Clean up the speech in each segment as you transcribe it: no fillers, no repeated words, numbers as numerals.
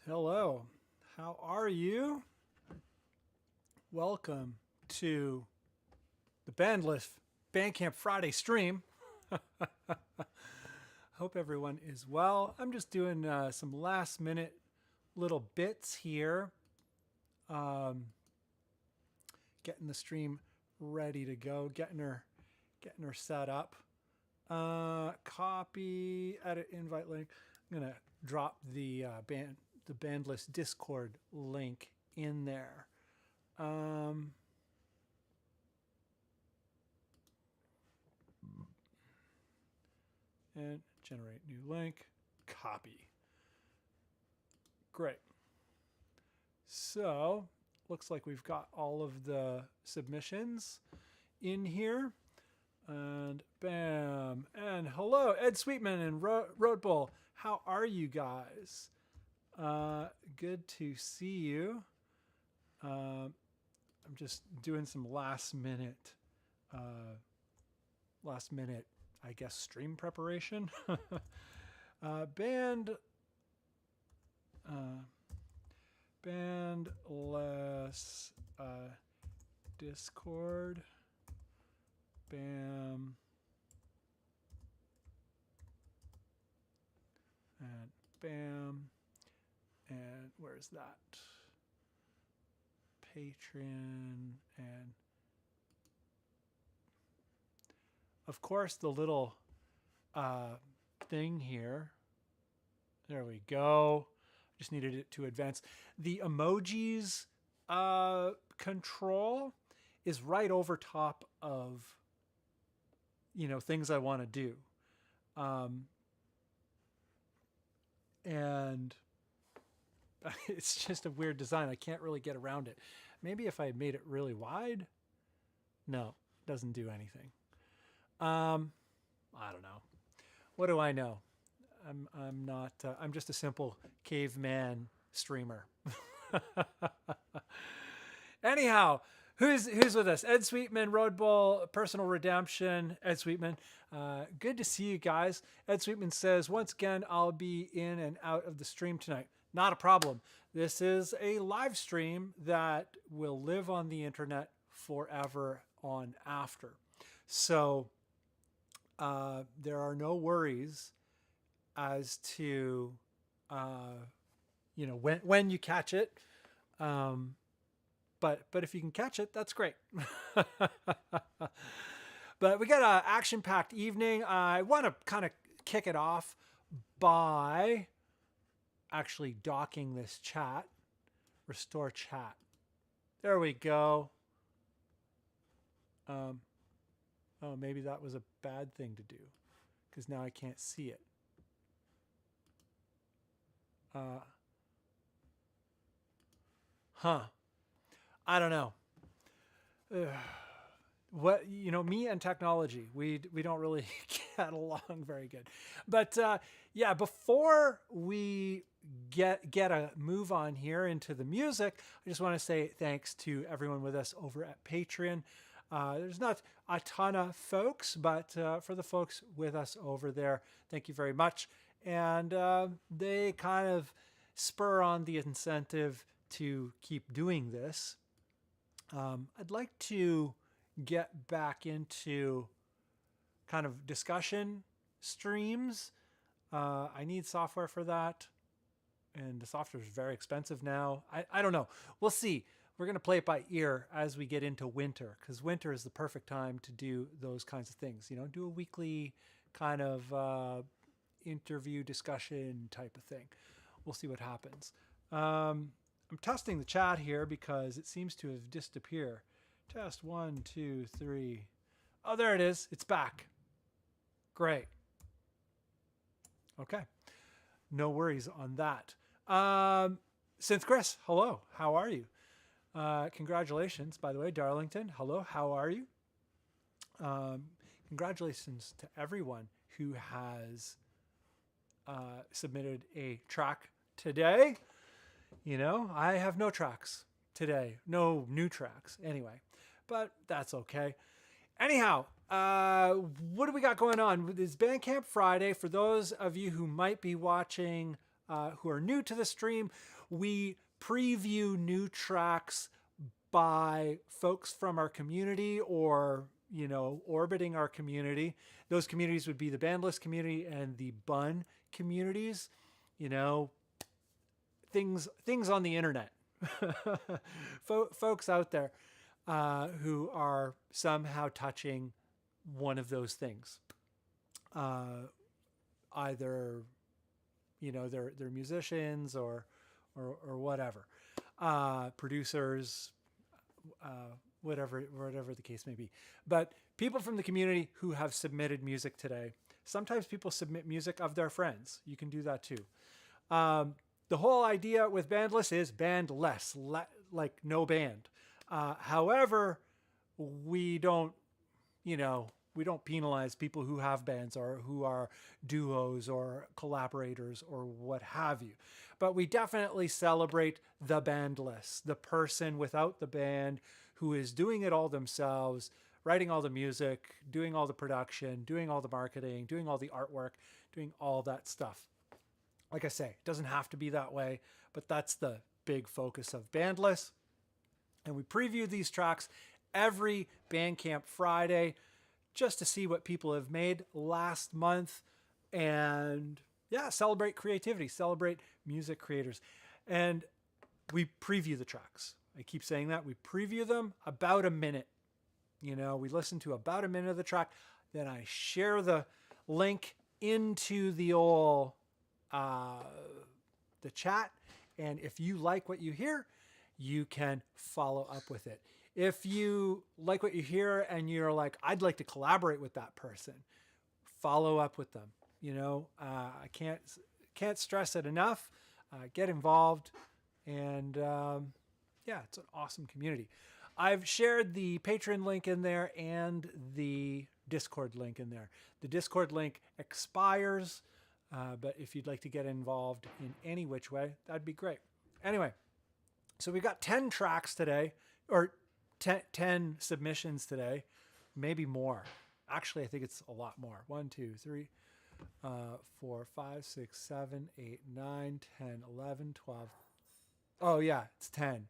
Hello, how are you? Welcome to the Bandless Bandcamp Friday stream. Hope everyone is well. I'm just doing some last minute little bits here. Getting the stream ready to go, getting her set up. Copy, edit, invite link. I'm gonna drop the Bandless Discord link in there. And generate new link, copy. Great. So, looks like we've got all of the submissions in here. And bam. And hello, Ed Sweetman and Road Bull. How are you guys? Good to see you. I'm just doing some last minute, I guess, stream preparation. Bandless Discord. Bam. And bam. And where's that? Patreon. And of course the little thing here. There we go. Just needed it to advance. The emojis control is right over top of, things I want to do. And it's just a weird design. I can't really get around it. Maybe if I made it really wide. No, it doesn't do anything. I don't know. What do I know? I'm not. I'm just a simple caveman streamer. Anyhow, who's with us? Ed Sweetman, Road Bull, Personal Redemption. Ed Sweetman, good to see you guys. Ed Sweetman says, once again, I'll be in and out of the stream tonight. Not a problem. This is a live stream that will live on the internet forever on after. So there are no worries as to when you catch it. But if you can catch it, that's great. But we got an action-packed evening. I want to kind of kick it off by actually docking this chat. Restore chat. There we go. Oh, maybe that was a bad thing to do because now I can't see it. I don't know. Me and technology, we don't really get along very good. But yeah, before we get a move on here into the music, I just want to say thanks to everyone with us over at Patreon. There's not a ton of folks, but for the folks with us over there, thank you very much. And they kind of spur on the incentive to keep doing this. I'd like to get back into kind of discussion streams. I need software for that, and the software is very expensive now. I don't know. We'll see. We're going to play it by ear as we get into winter, because winter is the perfect time to do those kinds of things. Do a weekly kind of interview discussion type of thing. We'll see what happens. I'm testing the chat here because it seems to have disappeared. Test 1, 2, 3. Oh, there it is. It's back. Great. Okay. No worries on that. Synth Chris, hello. How are you? Congratulations, by the way, Darlington. Hello. How are you? Congratulations to everyone who has submitted a track today. I have no tracks today. No new tracks anyway, but that's okay. Anyhow, what do we got going on? It's Bandcamp Friday. For those of you who might be watching who are new to the stream, we preview new tracks by folks from our community or, orbiting our community. Those communities would be the Bandless community and the Bunn communities, things on the internet. Folks out there who are somehow touching one of those things. Either, they're musicians or whatever, producers, whatever the case may be. But people from the community who have submitted music today. Sometimes people submit music of their friends. You can do that too. The whole idea with Bandless is bandless, like no band. However, we don't penalize people who have bands or who are duos or collaborators or what have you. But we definitely celebrate the bandless, the person without the band who is doing it all themselves, writing all the music, doing all the production, doing all the marketing, doing all the artwork, doing all that stuff. Like I say, it doesn't have to be that way, but that's the big focus of Bandless. And we preview these tracks every Bandcamp Friday just to see what people have made last month and celebrate creativity, celebrate music creators. And we preview the tracks. I keep saying that. We preview them about a minute. We listen to about a minute of the track. Then I share the link into the old the chat. And if you like what you hear, you can follow up with it. If you like what you hear and you're like, I'd like to collaborate with that person, follow up with them. I can't stress it enough. Get involved. And it's an awesome community. I've shared the Patreon link in there and the Discord link in there. The Discord link expires, but if you'd like to get involved in any which way, that'd be great. Anyway, so we got 10 tracks today, or 10 submissions today, maybe more. Actually, I think it's a lot more. 1, 2, 3, 4, 5, 6, 7, 8, 9, 10, 11, 12. Oh yeah, it's 10.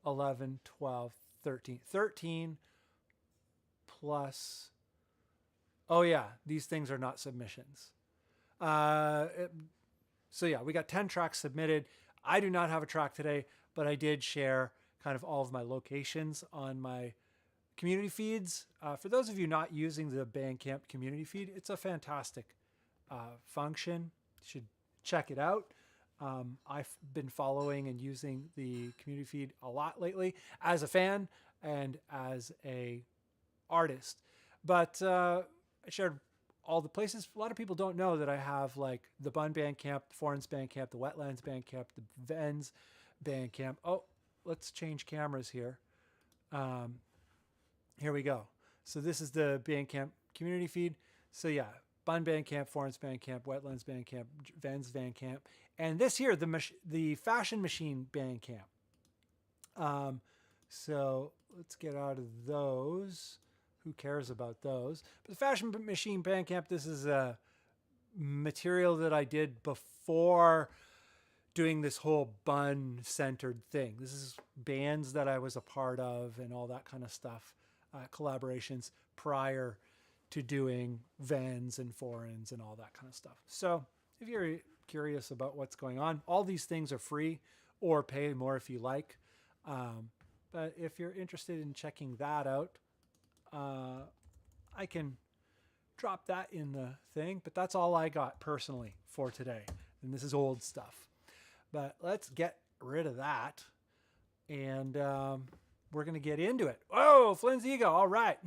11, 12, 13. 13 plus... Oh yeah, these things are not submissions. So yeah, we got 10 tracks submitted. I do not have a track today, but I did share kind of all of my locations on my community feeds. For those of you not using the Bandcamp community feed, it's a fantastic function. You should check it out. I've been following and using the community feed a lot lately as a fan and as a artist. But I shared all the places. A lot of people don't know that I have like the Bunn Bandcamp, the Foreign's Bandcamp, the Wetlands Bandcamp, the Vens Bandcamp. Oh, let's change cameras here. Here we go. So this is the Bandcamp community feed. So yeah, Bunn Bandcamp, Foreign's Bandcamp, Wetlands Bandcamp, Vens Bandcamp, and this here, the Fashion Machine Bandcamp. So let's get out of those. Who cares about those? But the Fashion Machine Bandcamp, this is a material that I did before doing this whole Bunn-centered thing. This is bands that I was a part of and all that kind of stuff, collaborations prior to doing Vens and Foreigns and all that kind of stuff. So if you're curious about what's going on, all these things are free or pay more if you like. But if you're interested in checking that out, I can drop that in the thing, but that's all I got personally for today. And this is old stuff, but let's get rid of that. And, we're going to get into it. Oh, Flynn's Ego. All right.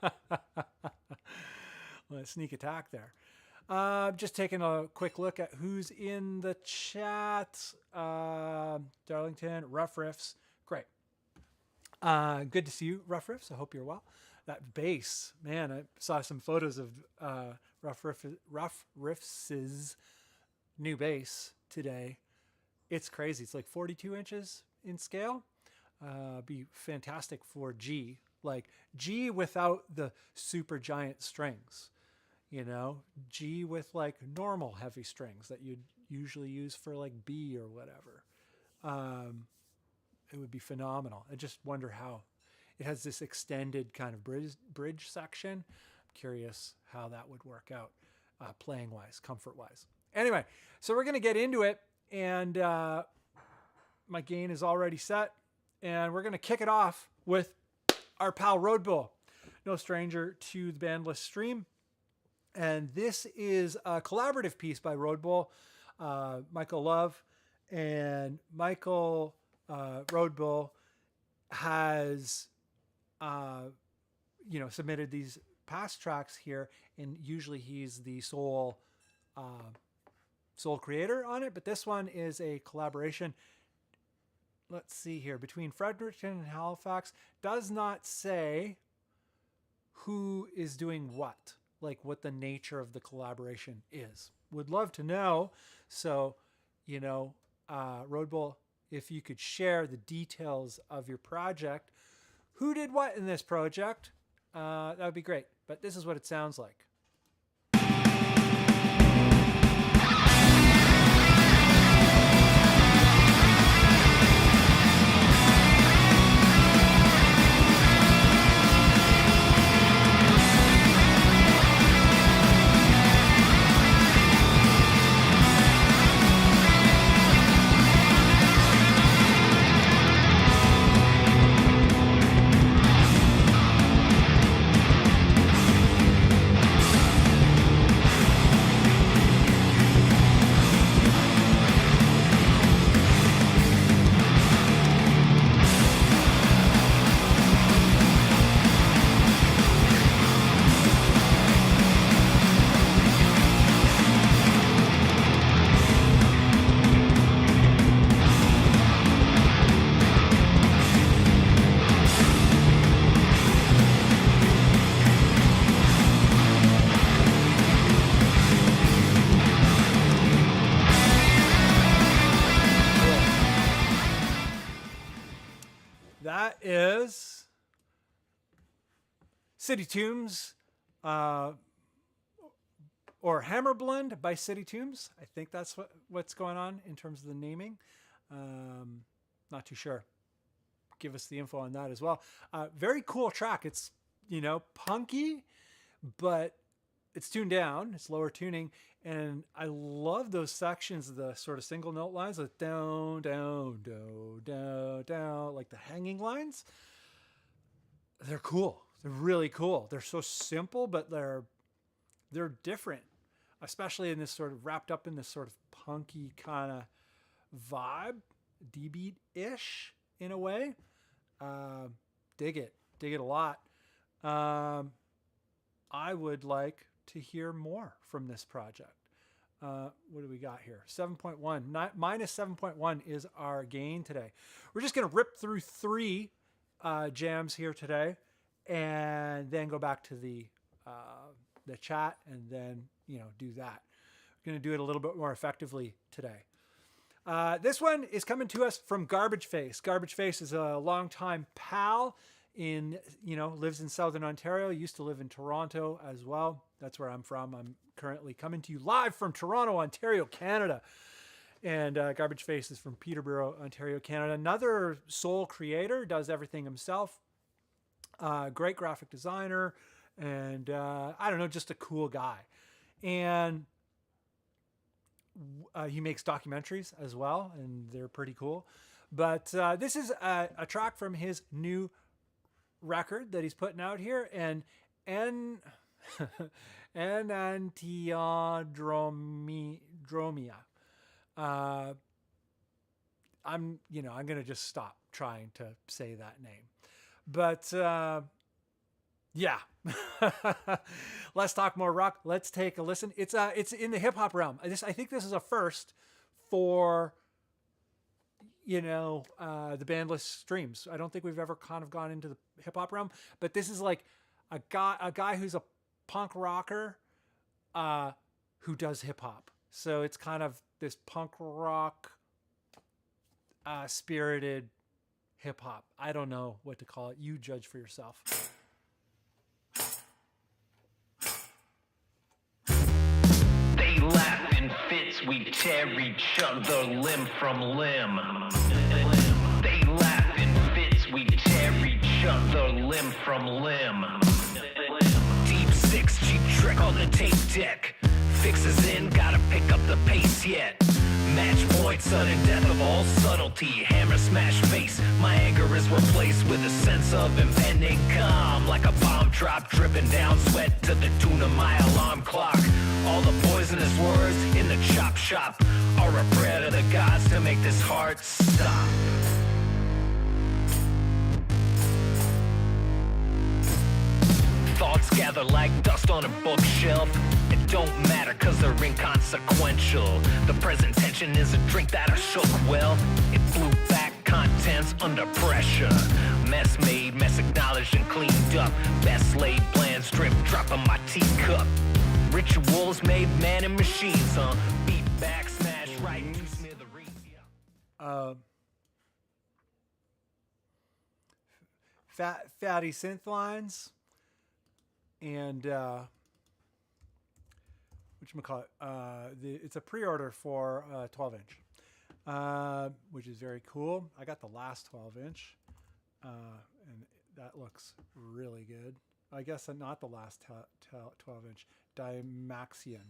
Well, sneak attack there. Just taking a quick look at who's in the chat. Darlington, Rough Riffs. Great. Good to see you, Rough Riffs. I hope you're well. That bass, man, I saw some photos of Rough Riffs' new bass today. It's crazy. It's like 42 inches in scale. Be fantastic for G. Like G without the super giant strings. you know, G with like normal heavy strings that you'd usually use for like B or whatever. It would be phenomenal. I just wonder how it has this extended kind of bridge section. I'm curious how that would work out playing wise, comfort wise. Anyway, so we're going to get into it, and my gain is already set, and we're going to kick it off with our pal Roadbull, no stranger to the Bandless stream. And this is a collaborative piece by Roadbull, Michael Love, and Michael Roadbull has, submitted these past tracks here, and usually he's the sole creator on it, but this one is a collaboration. Let's see here, between Fredericton and Halifax. Does not say who is doing what, like what the nature of the collaboration is. Would love to know. So, Roadbull, if you could share the details of your project, who did what in this project, that would be great. But this is what it sounds like. That is City Tombs, or Hammerblend by City Tombs. I think that's what's going on in terms of the naming. Not too sure. Give us the info on that as well. Very cool track. It's, punky, but it's tuned down. It's lower tuning. And I love those sections of the sort of single note lines, like down, down, down, down, down, like the hanging lines. They're cool. They're really cool. They're so simple, but they're different, especially in this sort of wrapped up in this sort of punky kind of vibe, D-beat-ish in a way. Dig it a lot. I would like to hear more from this project. What do we got here? 7.1. Minus 7.1 is our gain today. We're just going to rip through 3 jams here today, and then go back to the chat, and then do that. We're going to do it a little bit more effectively today. This one is coming to us from Garbage Face. Garbage Face is a longtime pal lives in Southern Ontario, used to live in Toronto as well. That's where I'm from. I'm currently coming to you live from Toronto, Ontario, Canada. And Garbage Face is from Peterborough, Ontario, Canada. Another sole creator, does everything himself. Great graphic designer. And just a cool guy. And he makes documentaries as well, and they're pretty cool. But this is a track from his new record that he's putting out here, and Enantiodromia. I'm gonna just stop trying to say that name, but yeah. Let's talk more rock. Let's take a listen. It's in the hip hop realm. I think this is a first for the Bandless streams. I don't think we've ever kind of gone into the hip hop realm, but this is like a guy who's a punk rocker who does hip hop. So it's kind of this punk rock spirited hip hop. I don't know what to call it. You judge for yourself. fits, we tear each other limb from limb. They laugh in fits, we tear each other limb from limb. Deep six, cheap trick on the tape deck. Fixes in, gotta pick up the pace yet. Match point, sudden death of all subtlety. Hammer smash face, my anger is replaced with a sense of impending calm. Like a bomb drop, dripping down sweat to the tune of my alarm clock. All the poisonous words in the chop shop are a prayer to the gods to make this heart stop. Thoughts gather like dust on a bookshelf. It don't matter cause they're inconsequential. The present tension is a drink that I shook well. It blew back contents under pressure. Mess made, mess acknowledged and cleaned up. Best laid plans, drip dropping my teacup. Rituals made man and machines, beat back, smash right, two smithereens. Fatty synth lines. And whatchamacallit, it's a pre-order for 12-inch, which is very cool. I got the last 12-inch, and that looks really good. I guess not the last 12-inch, Dymaxion.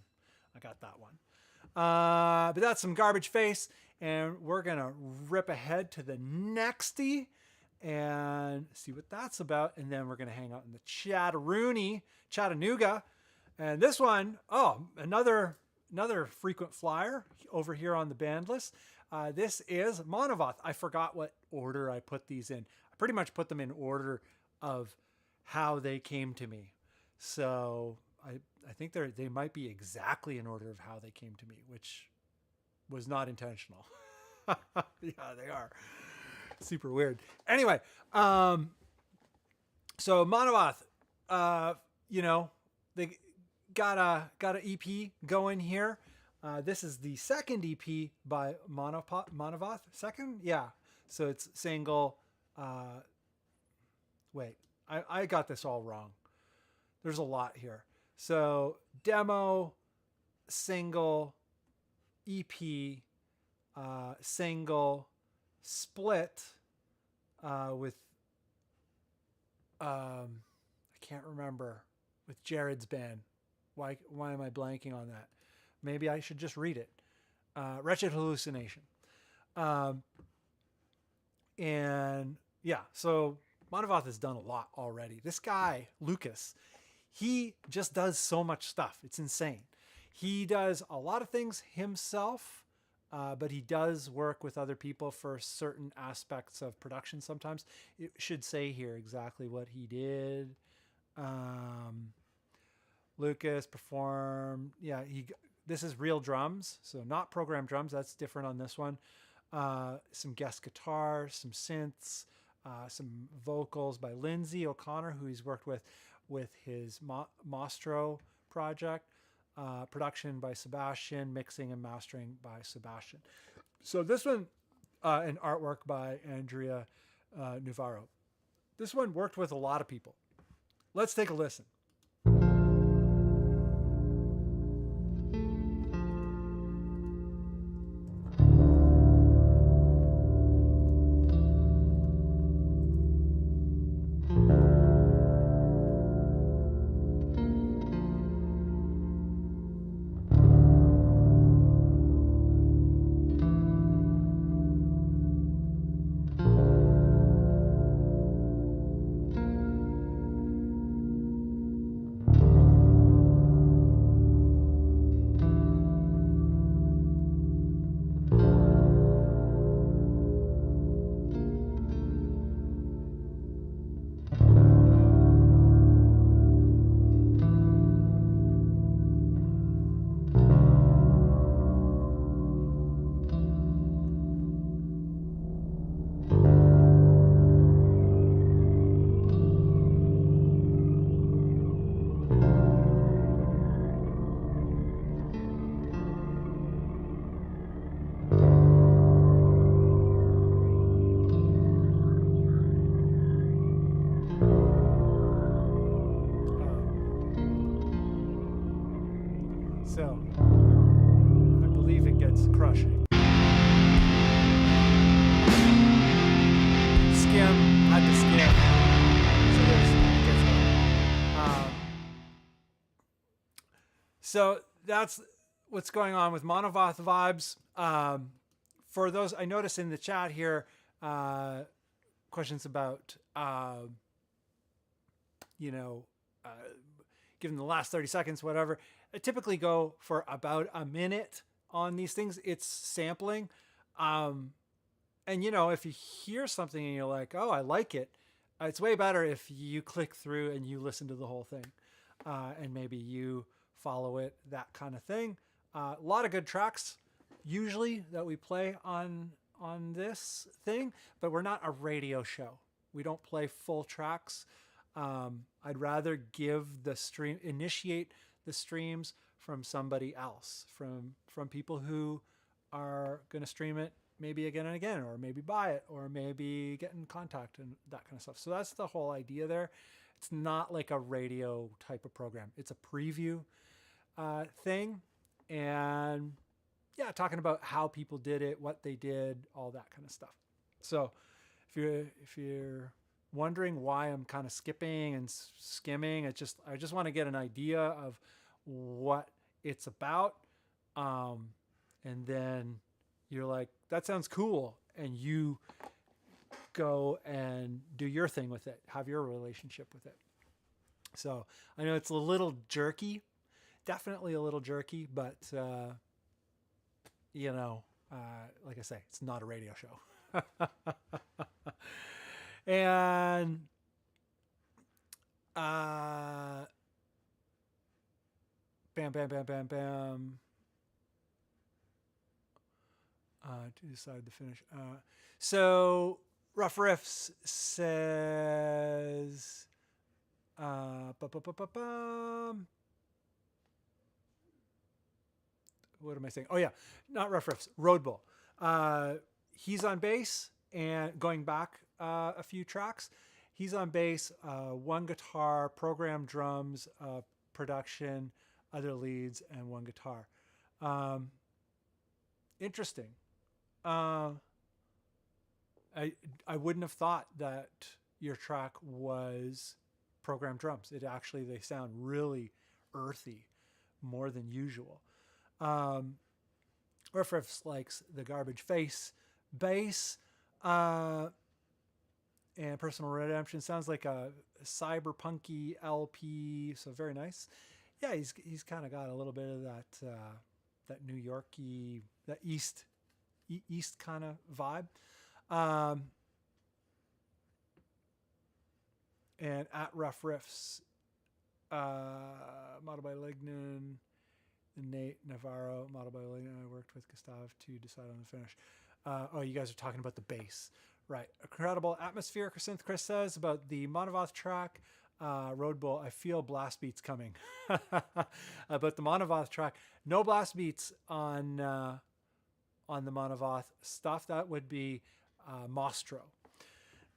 I got that one. But that's some garbage face, and we're going to rip ahead to the nexty and see what that's about. And then we're going to hang out in the Chattanooga. And this one, another frequent flyer over here on the Bandless. This is Monovoth. I forgot what order I put these in. I pretty much put them in order of how they came to me. So I think they might be exactly in order of how they came to me, which was not intentional. Yeah, they are. Super weird. Anyway, so Monovoth, they got a EP going here. This is the second EP by Monovoth. Second? Yeah. So it's single. Wait, I got this all wrong. There's a lot here. So demo, single, EP, single, split with I can't remember, with Jared's band. Why am I blanking on that? Maybe I should just read it. Wretched Hallucination. And yeah, so Monovoth has done a lot already. This guy, Lucas, he just does so much stuff. It's insane. He does a lot of things himself, but he does work with other people for certain aspects of production sometimes. It should say here exactly what he did. Lucas performed, this is real drums, so not programmed drums. That's different on this one. Some guest guitar, some synths, some vocals by Lindsay O'Connor, who he's worked with his Mastro project. Production by Sebastian, mixing and mastering by Sebastian. So this one, and artwork by Andrea Navarro. This one worked with a lot of people. Let's take a listen. So, I believe it gets crushing. Skim, had to skim. So it gets so that's what's going on with Monovoth vibes. For those, I noticed in the chat here, questions about, given the last 30 seconds, whatever. I typically go for about a minute on these things. It's sampling. And, if you hear something and you're like, oh, I like it, it's way better if you click through and you listen to the whole thing. And maybe you follow it, that kind of thing. A lot of good tracks usually that we play on this thing, but we're not a radio show. We don't play full tracks. I'd rather initiate the streams from somebody else, from people who are going to stream it maybe again and again, or maybe buy it, or maybe get in contact and that kind of stuff. So that's the whole idea there. It's not like a radio type of program. It's a preview thing. And yeah, talking about how people did it, what they did, all that kind of stuff. So if you're wondering why I'm kind of skipping and skimming, I just want to get an idea of what it's about. And then you're like, that sounds cool. And you go and do your thing with it, have your relationship with it. So I know it's a little jerky, definitely a little jerky, but like I say, it's not a radio show. And bam, bam, bam, bam, bam. To decide to finish. So Rough Riffs says, what am I saying? Oh yeah, not Rough Riffs, Road Bull. He's on bass, and going back a few tracks, he's on bass, one guitar, program drums, production, other leads, and one guitar. Interesting. I wouldn't have thought that your track was program drums. They sound really earthy, more than usual. Riff likes the Garbage Face bass, and Personal Redemption sounds like a cyberpunky LP, so very nice. Yeah, he's kind of got a little bit of that New Yorky, that East kind of vibe. And at Rough Riffs, Model by Lignan, Nate Navarro, Model by Lignan. I worked with Gustav to decide on the finish. You guys are talking about the bass, right? Incredible atmospheric synth. Chris says about the Monovoth track, Road Bull. I feel blast beats coming. About the Monovoth track, no blast beats on the Monovoth stuff. That would be Mostro.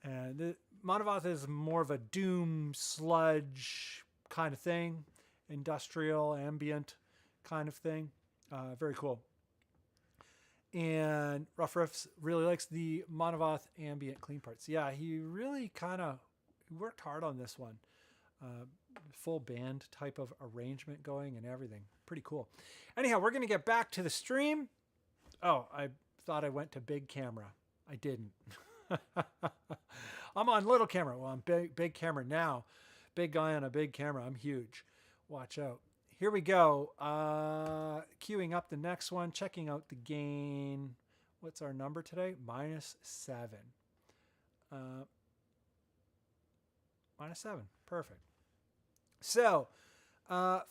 And the Monovoth is more of a doom sludge kind of thing, industrial, ambient kind of thing. Very cool. And Rough Riffs really likes the Monovoth ambient clean parts. Yeah, he really worked hard on this one. Full band type of arrangement going and everything. Pretty cool. Anyhow, we're going to get back to the stream. Oh, I thought I went to big camera. I didn't. I'm on little camera. Well, I'm big camera now. Big guy on a big camera. I'm huge. Watch out. Here we go. Queuing up the next one. Checking out the gain. What's our number today? -7. -7. Perfect. So,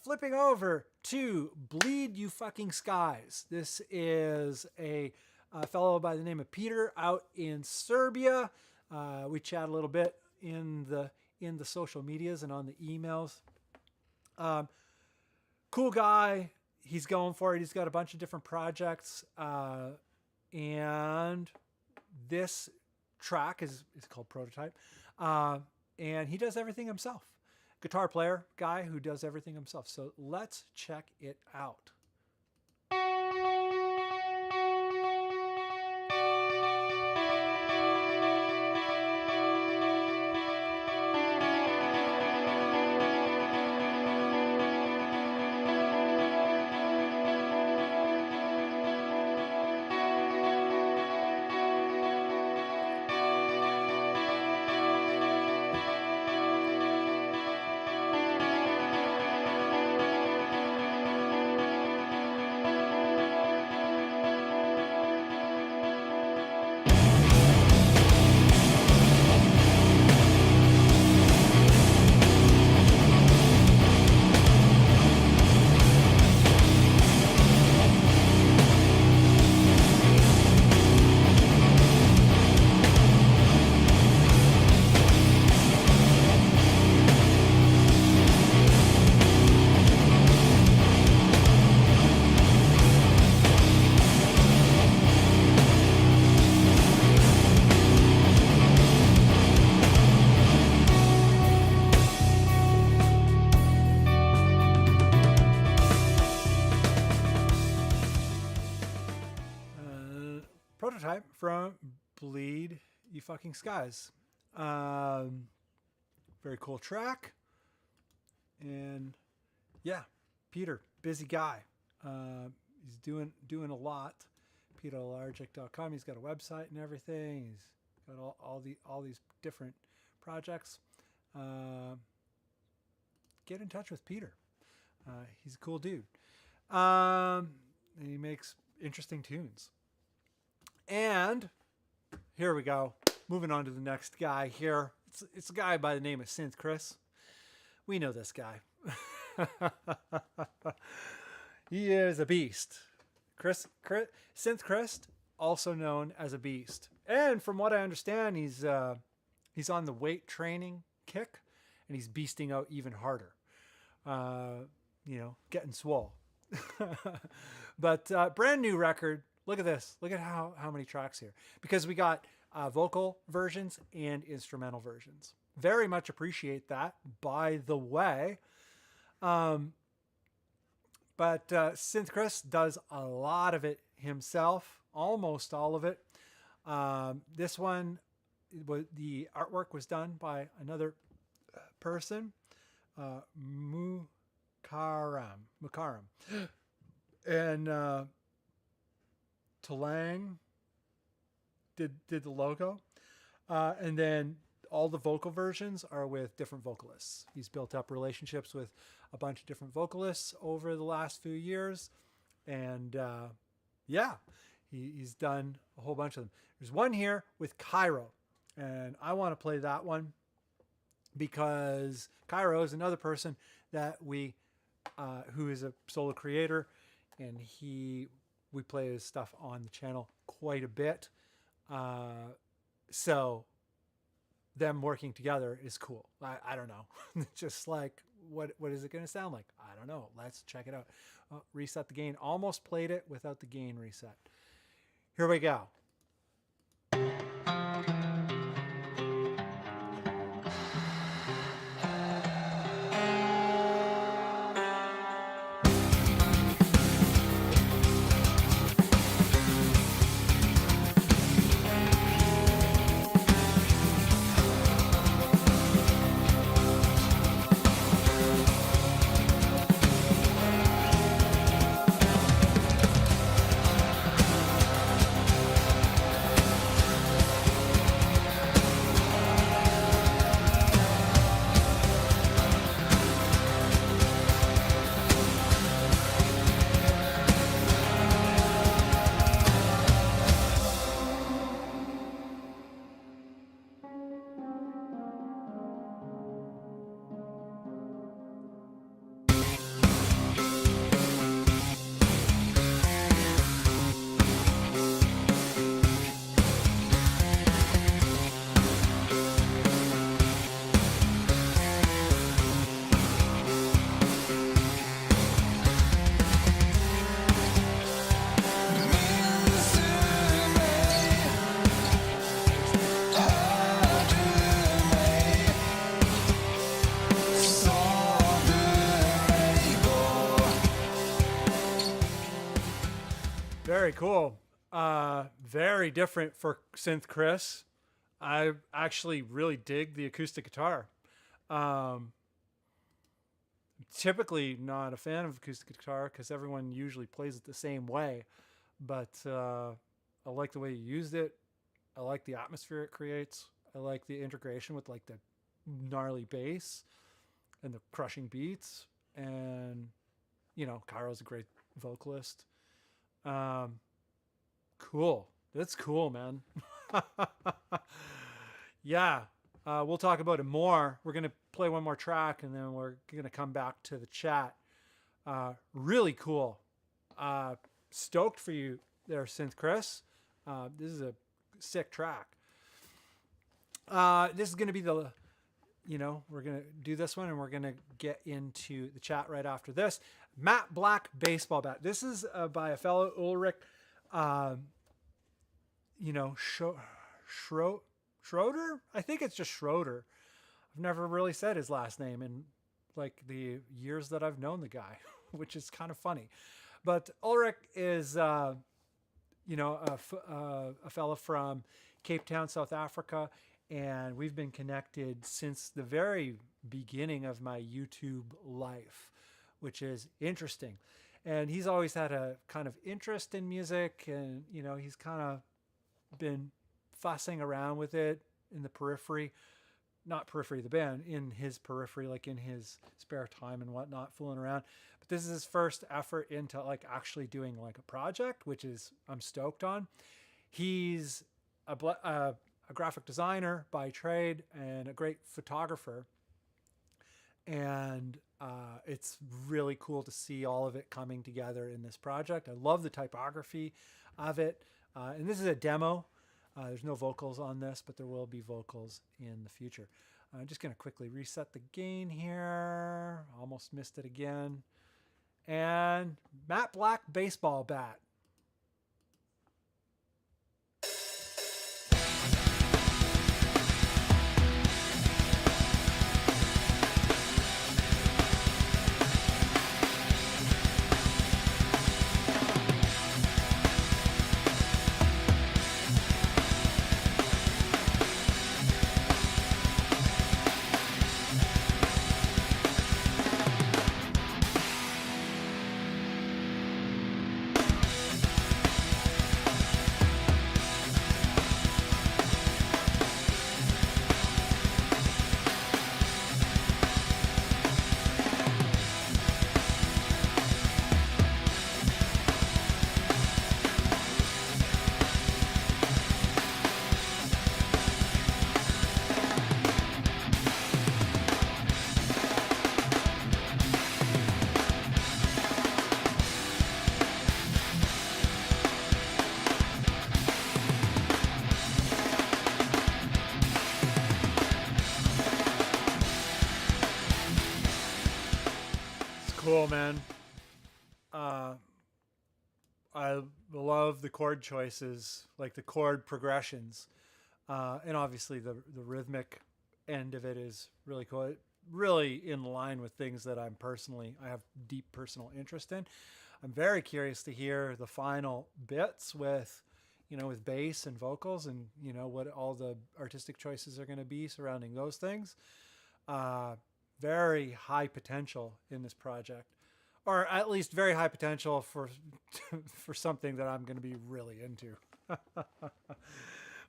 flipping over to Bleed You Fucking Skies. This is a fellow by the name of Peter out in Serbia. We chat a little bit in the social medias and on the emails. Cool guy. He's going for it. He's got a bunch of different projects. And this track is called Prototype. And he does everything himself. Guitar player, guy who does everything himself. So let's check it out. Prototype from Bleed You Fucking Skies. Very cool track. And yeah, Peter, busy guy. He's doing a lot. peterlargic.com. He's got a website and everything. He's got all these different projects. Get in touch with Peter. He's a cool dude. And he makes interesting tunes. And here we go. Moving on to the next guy here. It's a guy by the name of Synth Chris. We know this guy. He is a beast. Synth Chris, also known as a beast. And from what I understand, he's on the weight training kick, and he's beasting out even harder. Getting swole. But brand new record. Look at this. Look at how many tracks here. Because we got vocal versions and instrumental versions. Very much appreciate that, by the way. But Synth Chris does a lot of it himself, almost all of it. This one, the artwork was done by another person, Mukaram. And Talang did the logo. And then all the vocal versions are with different vocalists. He's built up relationships with a bunch of different vocalists over the last few years. And he's done a whole bunch of them. There's one here with Cairo. And I want to play that one because Cairo is another person that who is a solo creator, and we play his stuff on the channel quite a bit. So them working together is cool. I don't know. Just like, what is it going to sound like? I don't know. Let's check it out. Reset the gain. Almost played it without the gain reset. Here we go. Very cool. Very different for Synth Chris. I actually really dig the acoustic guitar. Typically not a fan of acoustic guitar because everyone usually plays it the same way. But I like the way you used it. I like the atmosphere it creates. I like the integration with like the gnarly bass and the crushing beats. And, Cairo's a great vocalist. Cool. That's cool, man. Yeah. We'll talk about it more. We're going to play one more track and then we're going to come back to the chat. Really cool. Stoked for you there, Synth Chris. This is a sick track. This is going to be we're going to do this one and we're going to get into the chat right after this. Matte Black Baseball Bat. This is by a fellow Ulrich, Schroeder? I think it's just Schroeder. I've never really said his last name in like the years that I've known the guy, which is kind of funny. But Ulrich is a fella from Cape Town, South Africa, and we've been connected since the very beginning of my YouTube life, which is interesting. And he's always had a kind of interest in music, and he's kind of been fussing around with it in the periphery, not periphery of the band, in his periphery, like in his spare time and whatnot, fooling around. But this is his first effort into like actually doing like a project, which is I'm stoked on. He's a graphic designer by trade and a great photographer, and it's really cool to see all of it coming together in this project. I love the typography of it, and this is a demo. There's no vocals on this, but there will be vocals in the future. I'm just going to quickly reset the gain here. Almost missed it again. And Matte Black baseball bat. Cool, man. I love the chord choices, like the chord progressions, and obviously the rhythmic end of it is really cool. Really in line with things that I have deep personal interest in. I'm very curious to hear the final bits with bass and vocals, and what all the artistic choices are going to be surrounding those things. Very high potential in this project, or at least very high potential for something that I'm going to be really into.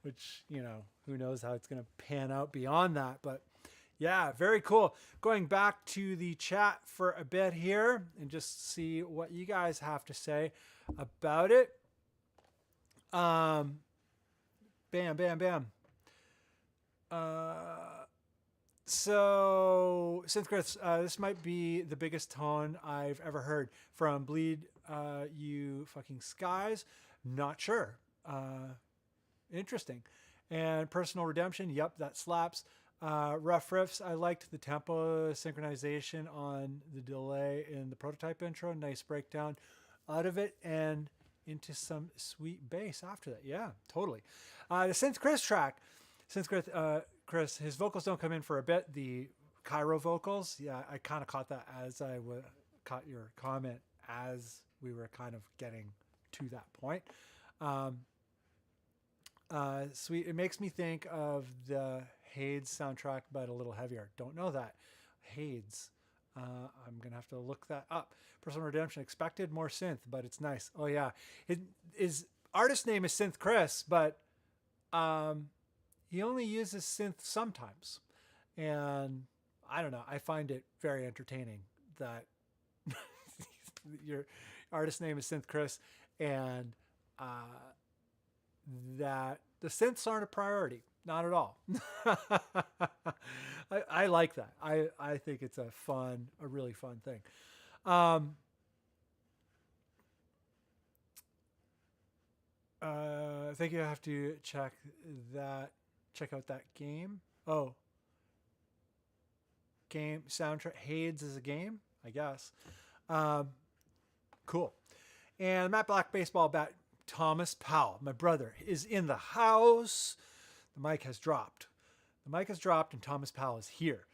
Which, who knows how it's going to pan out beyond that. But yeah, very cool. Going back to the chat for a bit here and just see what you guys have to say about it. Bam, bam, bam. So, Synth Chris, this might be the biggest tone I've ever heard from Bleed You Fucking Skies. Not sure. Interesting. And Personal Redemption, yep, that slaps. Rough Riffs, I liked the tempo synchronization on the delay in the prototype intro. Nice breakdown out of it and into some sweet bass after that. Yeah, totally. The Synth Chris track. Synth Chris, his vocals don't come in for a bit. The Cairo vocals, yeah, I kind of caught that as caught your comment as we were kind of getting to that point. Sweet. It makes me think of the Hades soundtrack, but a little heavier. Don't know that. Hades. I'm going to have to look that up. Personal Redemption, expected more synth, but it's nice. Oh, yeah. His artist name is Synth Chris, but he only uses synth sometimes. And I don't know. I find it very entertaining that your artist name is Synth Chris and that the synths aren't a priority. Not at all. I like that. I think it's a really fun thing. I think you have to check out that game. Oh. Game soundtrack. Hades is a game, I guess. Cool. And Matte Black baseball bat. Thomas Powell, my brother, is in the house. The mic has dropped. And Thomas Powell is here.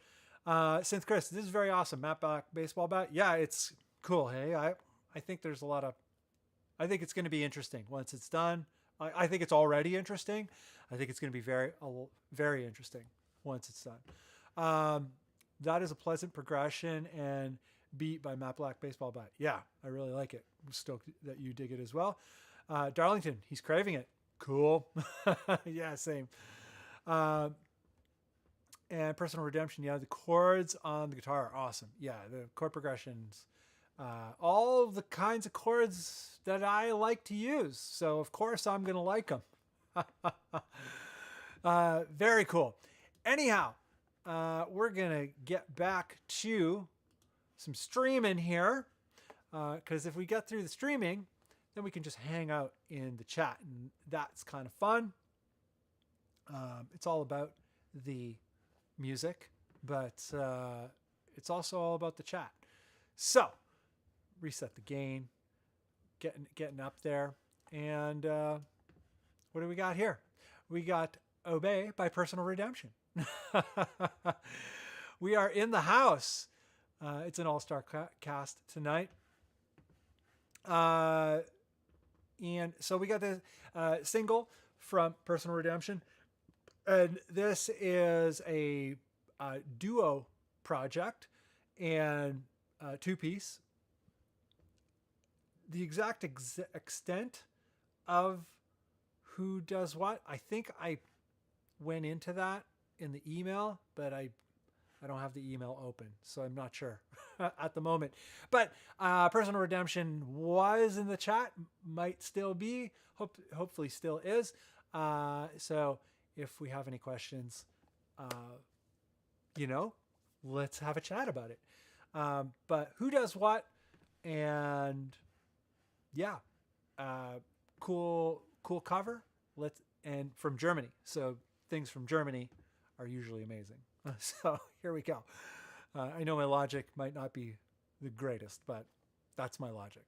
Synth Chris, this is very awesome. Matte Black baseball bat. Yeah, it's cool. Hey, I think there's a lot of I think it's going to be interesting once it's done. I think it's already interesting. I think it's going to be very interesting once it's done. That is a pleasant progression and beat by Matt Black Baseball Bat. Yeah, I really like it. I'm stoked that you dig it as well. Darlington, he's craving it. Cool. Yeah, same. And Personal Redemption, yeah, the chords on the guitar are awesome. Yeah, the chord progressions, all the kinds of chords that I like to use. So, of course, I'm going to like them. Very cool. Anyhow, we're going to get back to some streaming here, because if we get through the streaming, then we can just hang out in the chat, and that's kind of fun. It's all about the music, but it's also all about the chat. So reset the gain, getting up there, and what do we got here? We got Obey by Personal Redemption. We are in the house. It's an all-star cast tonight. And so we got the single from Personal Redemption. And this is a duo project and two-piece. The exact extent of who does what, I think I went into that in the email, but I don't have the email open, so I'm not sure at the moment. But Personal Redemption was in the chat, might still be, hopefully still is. So if we have any questions, let's have a chat about it. But who does what? And yeah, cool cover. And from Germany. So things from Germany are usually amazing. So here we go. I know my logic might not be the greatest, but that's my logic.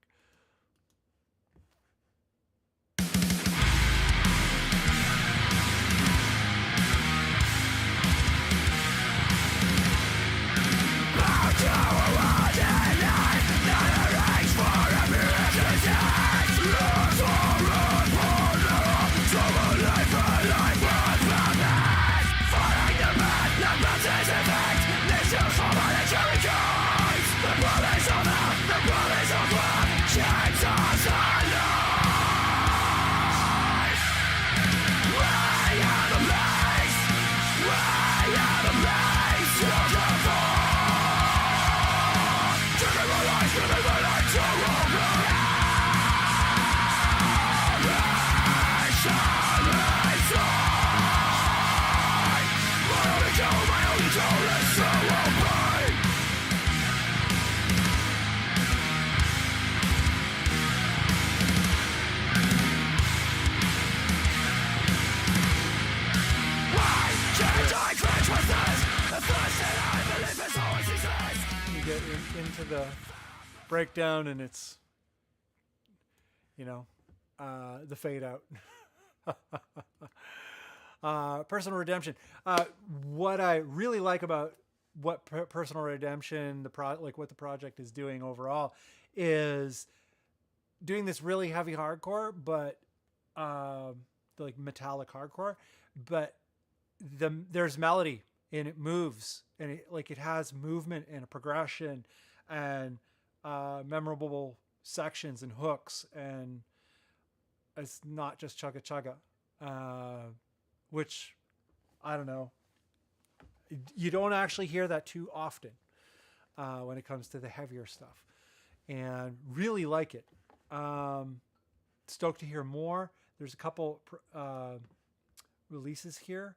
Into the breakdown, and it's the fade out. Personal Redemption. What I really like about what Personal Redemption, what the project is doing overall, is doing this really heavy hardcore, but like metallic hardcore, but there's melody and it moves, and it has movement and a progression and memorable sections and hooks, and it's not just chugga chugga, which I don't know. You don't actually hear that too often when it comes to the heavier stuff, and really like it. Stoked to hear more. There's a couple releases here.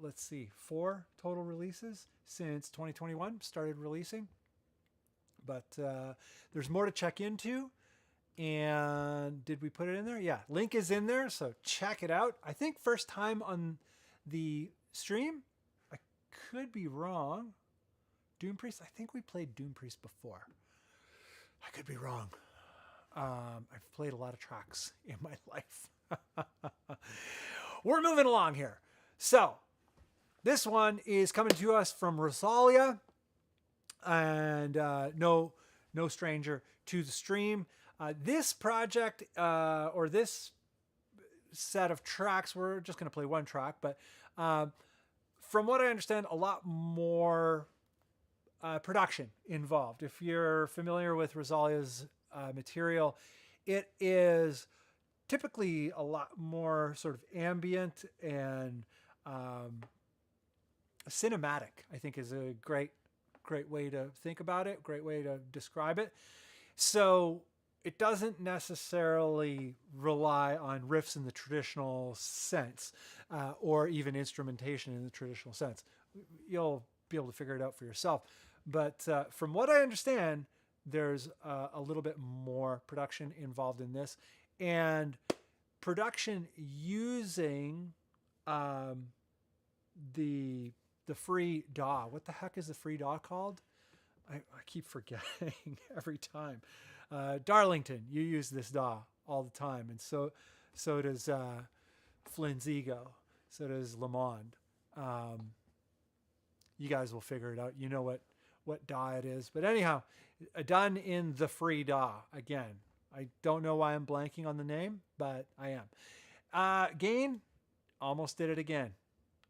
Let's see, 4 total releases since 2021 started releasing. But there's more to check into. And did we put it in there? Yeah, link is in there, so check it out. I think first time on the stream. I could be wrong. Doom Priest, I think we played Doom Priest before. I could be wrong. I've played a lot of tracks in my life. We're moving along here. So, this one is coming to us from Rosalia, and no no stranger to the stream. This project or this set of tracks, we're just going to play one track, but from what I understand, a lot more production involved. If you're familiar with Rosalia's material, it is typically a lot more sort of ambient and cinematic, I think is a great way to think about it, great way to describe it. So it doesn't necessarily rely on riffs in the traditional sense or even instrumentation in the traditional sense. You'll be able to figure it out for yourself. But from what I understand, there's a little bit more production involved in this, and production using the free DAW. What the heck is the free DAW called? I keep forgetting every time. Darlington, you use this DAW all the time, and so does Flynn's Ego, so does Lamond. You guys will figure it out. You know what DAW it is. But anyhow, done in the free DAW. Again, I don't know why I'm blanking on the name, but I am. Gain, almost did it again.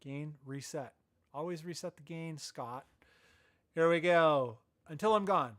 Gain, reset. Always reset the gain, Scott. Here we go. Until I'm Gone.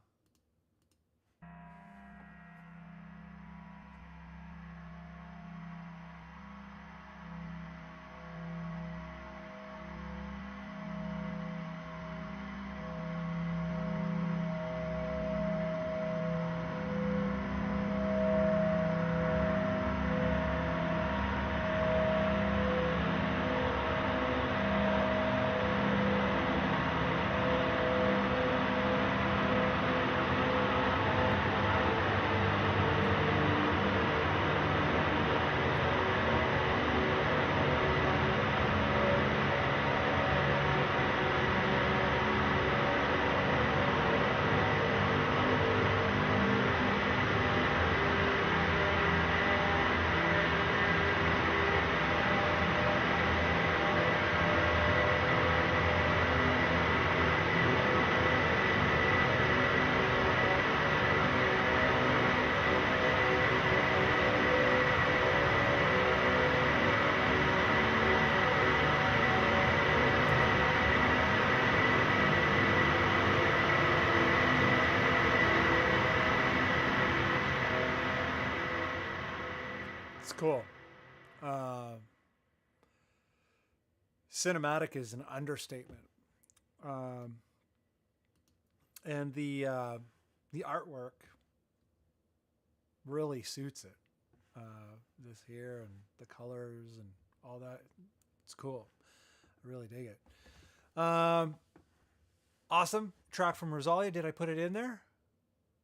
It's cool. Cinematic is an understatement. And the artwork really suits it. This here and the colors and all that. It's cool. I really dig it. Awesome track from Rosalia. Did I put it in there?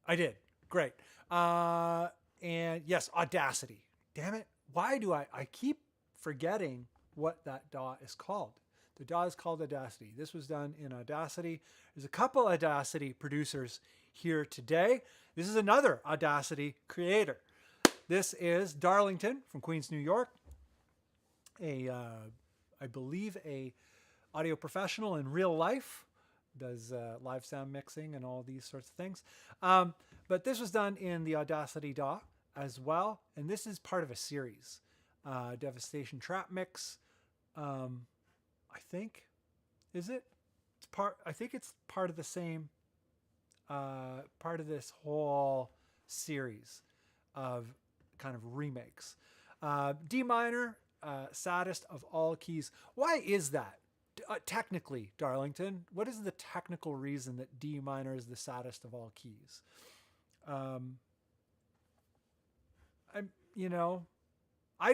I did. Great. And yes, Audacity. Damn it. Why do I keep forgetting what that DAW is called? The DAW is called Audacity. This was done in Audacity. There's a couple Audacity producers here today. This is another Audacity creator. This is Darlington from Queens, New York. I believe a audio professional in real life. Does live sound mixing and all these sorts of things. But this was done in the Audacity DAW as well. And this is part of a series. Devastation Trap Mix. I think, is it? It's part. I think it's part of the same, part of this whole series of kind of remakes. D minor, saddest of all keys. Why is that? Technically, Darlington, what is the technical reason that D minor is the saddest of all keys? I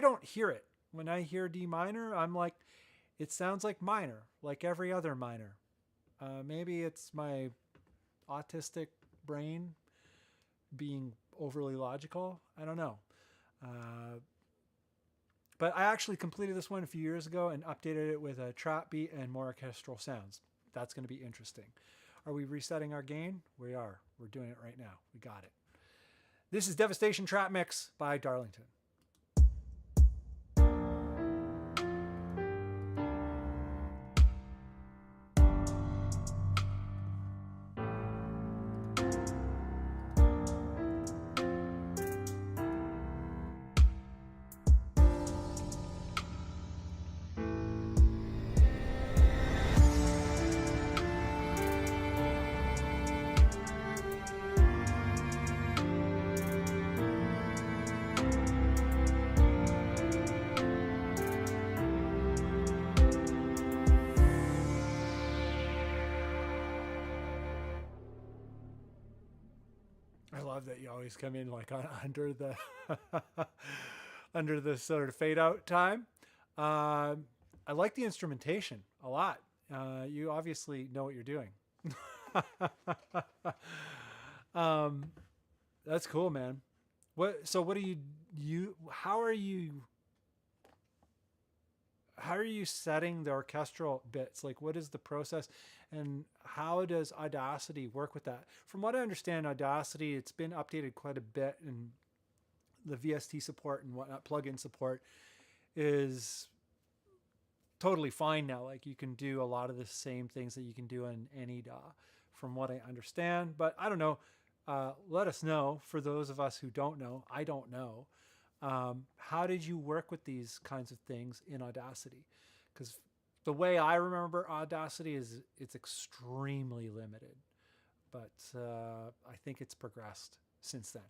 don't hear it. When I hear D minor, I'm like, it sounds like minor, like every other minor. Maybe it's my autistic brain being overly logical. I don't know. But I actually completed this one a few years ago and updated it with a trap beat and more orchestral sounds. That's going to be interesting. Are we resetting our gain? We are. We're doing it right now. We got it. This is Devastation Trap Mix by Darlington. always come in like under the under the sort of fade out time. I like the instrumentation a lot. You obviously know what you're doing. That's cool, man. So what do how are you setting the orchestral bits? Like, what is the process, and how does Audacity work with that? From what I understand, Audacity, it's been updated quite a bit, and the VST support and whatnot, plugin support, is totally fine now. Like, you can do a lot of the same things that you can do in any DAW, from what I understand. But I don't know. Let us know, for those of us who don't know. I don't know. How did you work with these kinds of things in Audacity? Because the way I remember Audacity is it's extremely limited, but I think it's progressed since then.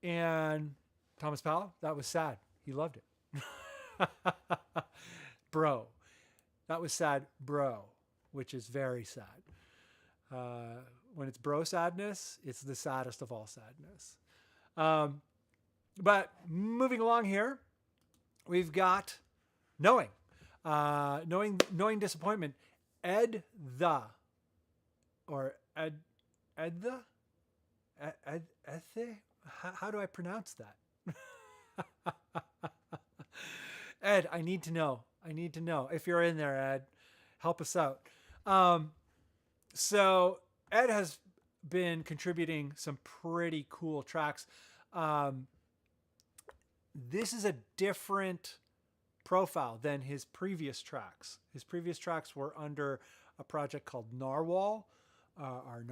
And Thomas Powell, that was sad. He loved it. Bro. That was sad, bro, which is very sad. When it's bro sadness, it's the saddest of all sadness. But moving along here, we've got knowing disappointment. Ed the how do I pronounce that? Ed, I need to know. If you're in there, Ed, help us out. So Ed has been contributing some pretty cool tracks. This is a different profile than his previous tracks. His previous tracks were under a project called Narwhal, or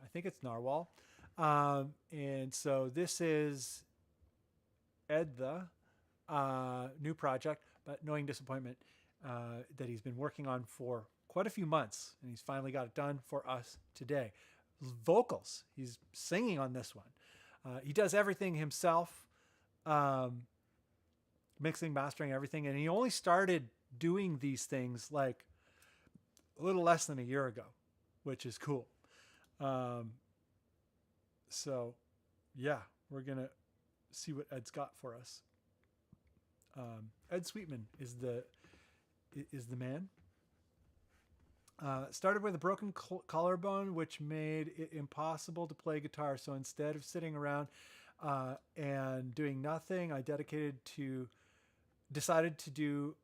I think it's Narwhal. And so this is Ed the new project, but Knowing Disappointment, that he's been working on for quite a few months, and he's finally got it done for us today. Vocals, he's singing on this one. He does everything himself, mixing, mastering, everything, and he only started doing these things like a little less than a year ago, which is cool. So yeah, we're gonna see what Ed's got for us. Ed Sweetman is the man. Started with a broken collarbone, which made it impossible to play guitar. So instead of sitting around and doing nothing, I decided to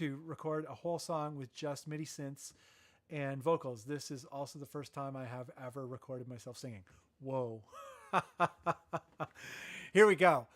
record a whole song with just MIDI synths and vocals. This is also the first time I have ever recorded myself singing. Whoa. Here we go.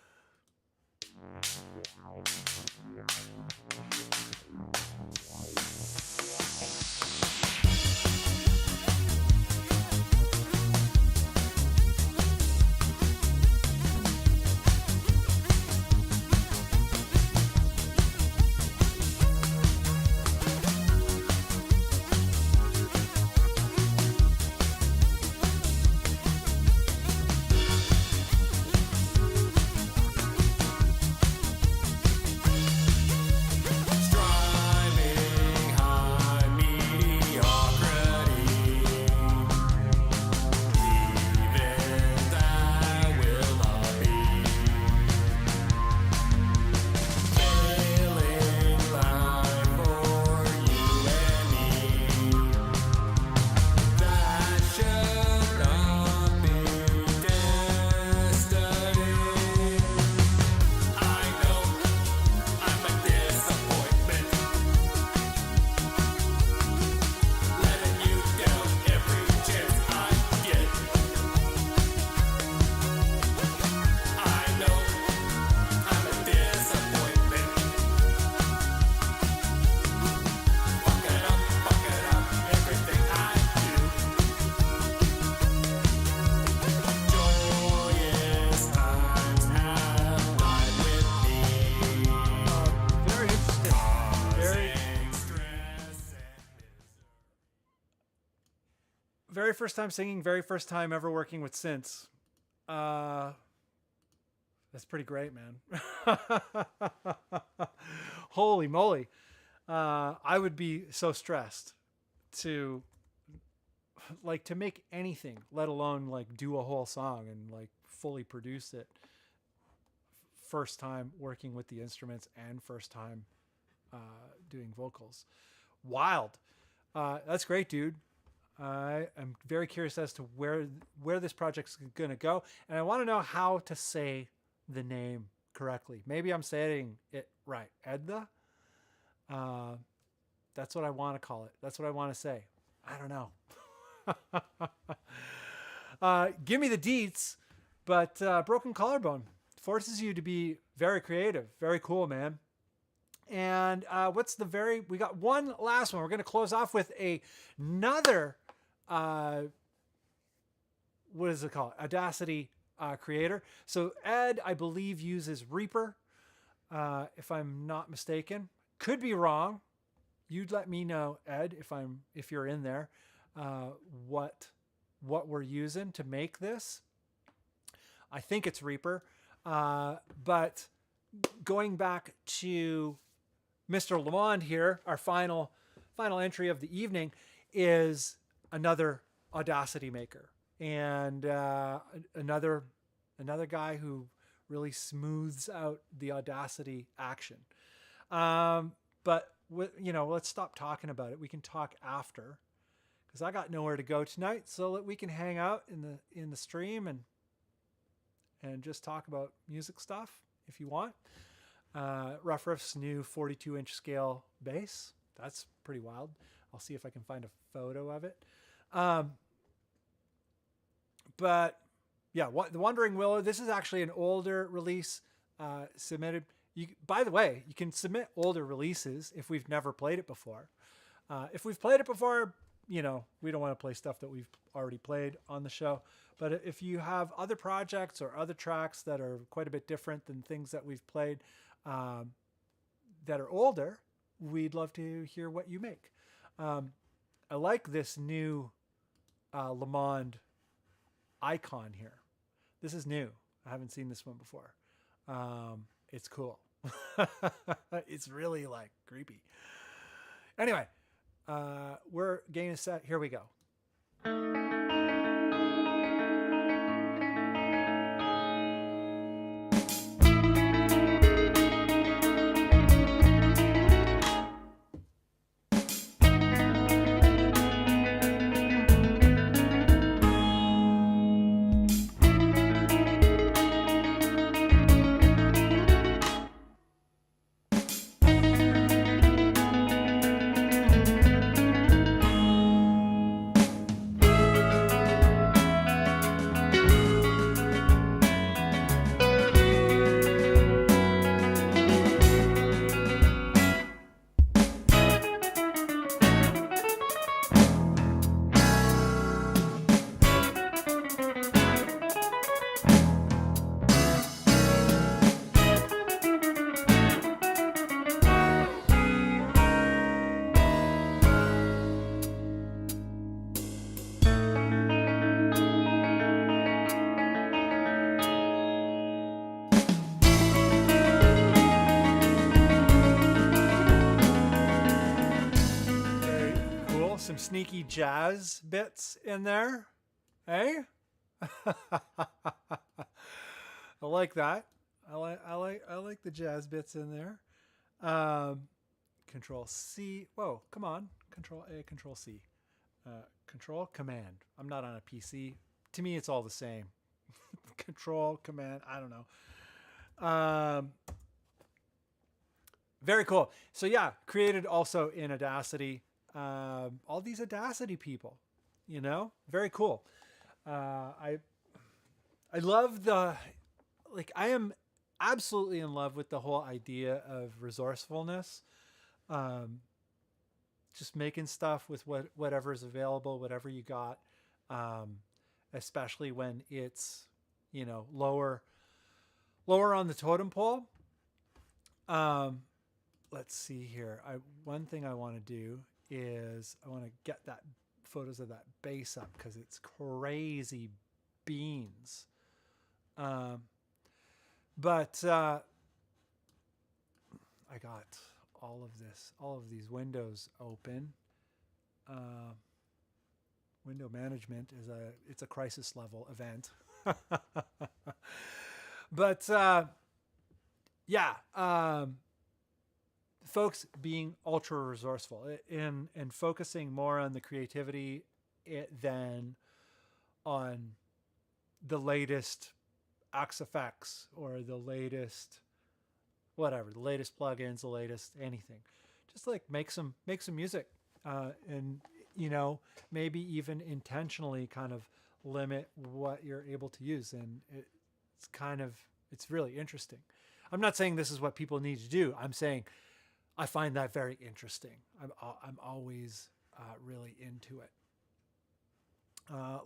Very first time singing, very first time ever working with synths. That's pretty great, man. Holy moly. I would be so stressed to like to make anything, let alone like do a whole song and like fully produce it. First time working with the instruments and first time doing vocals. Wild. That's great, dude. I am very curious as to where this project's going to go, and I want to know how to say the name correctly. Maybe I'm saying it right. Edda? That's what I want to call it. That's what I want to say. I don't know. Give me the deets, but Broken Collarbone forces you to be very creative. Very cool, man. And we got one last one. We're going to close off with another, what is it called? Audacity creator. So Ed, I believe, uses Reaper, if I'm not mistaken. Could be wrong. You'd let me know, Ed, if you're in there, what we're using to make this. I think it's Reaper. But going back to Mr. Lamond here, our final entry of the evening is another Audacity maker, and another guy who really smooths out the Audacity action. But let's stop talking about it. We can talk after, because I got nowhere to go tonight, so that we can hang out in the stream and just talk about music stuff if you want. Rough Riff's new 42-inch scale bass. That's pretty wild. I'll see if I can find a photo of it. But yeah, the Wandering Willow, this is actually an older release submitted. By the way, you can submit older releases if we've never played it before. If we've played it before, we don't want to play stuff that we've already played on the show. But if you have other projects or other tracks that are quite a bit different than things that we've played that are older, we'd love to hear what you make. I like this new Lamond icon here. This is new. I haven't seen this one before. It's cool. It's really like creepy. Anyway, we're getting set. Here we go. Sneaky jazz bits in there, eh? I like that. I like the jazz bits in there. Control C. Whoa, come on. Control A, Control C. Control Command. I'm not on a PC. To me, it's all the same. Control Command. I don't know. Very cool. So yeah, created also in Audacity. All these Audacity people, very cool. I love I am absolutely in love with the whole idea of resourcefulness. Just making stuff with whatever's available, whatever you got, especially when it's, lower on the totem pole. Let's see here. One thing I want to do is I want to get that photos of that bass up because it's crazy beans. But I got all of these windows open. window management is it's a crisis level event. But yeah, folks being ultra resourceful and focusing more on the creativity than on the latest XFX or the latest whatever, the latest plugins, the latest anything. Just like make some music, and maybe even intentionally kind of limit what you're able to use. And it's really interesting. I'm not saying this is what people need to do. I'm saying I find that very interesting. I'm always really into it.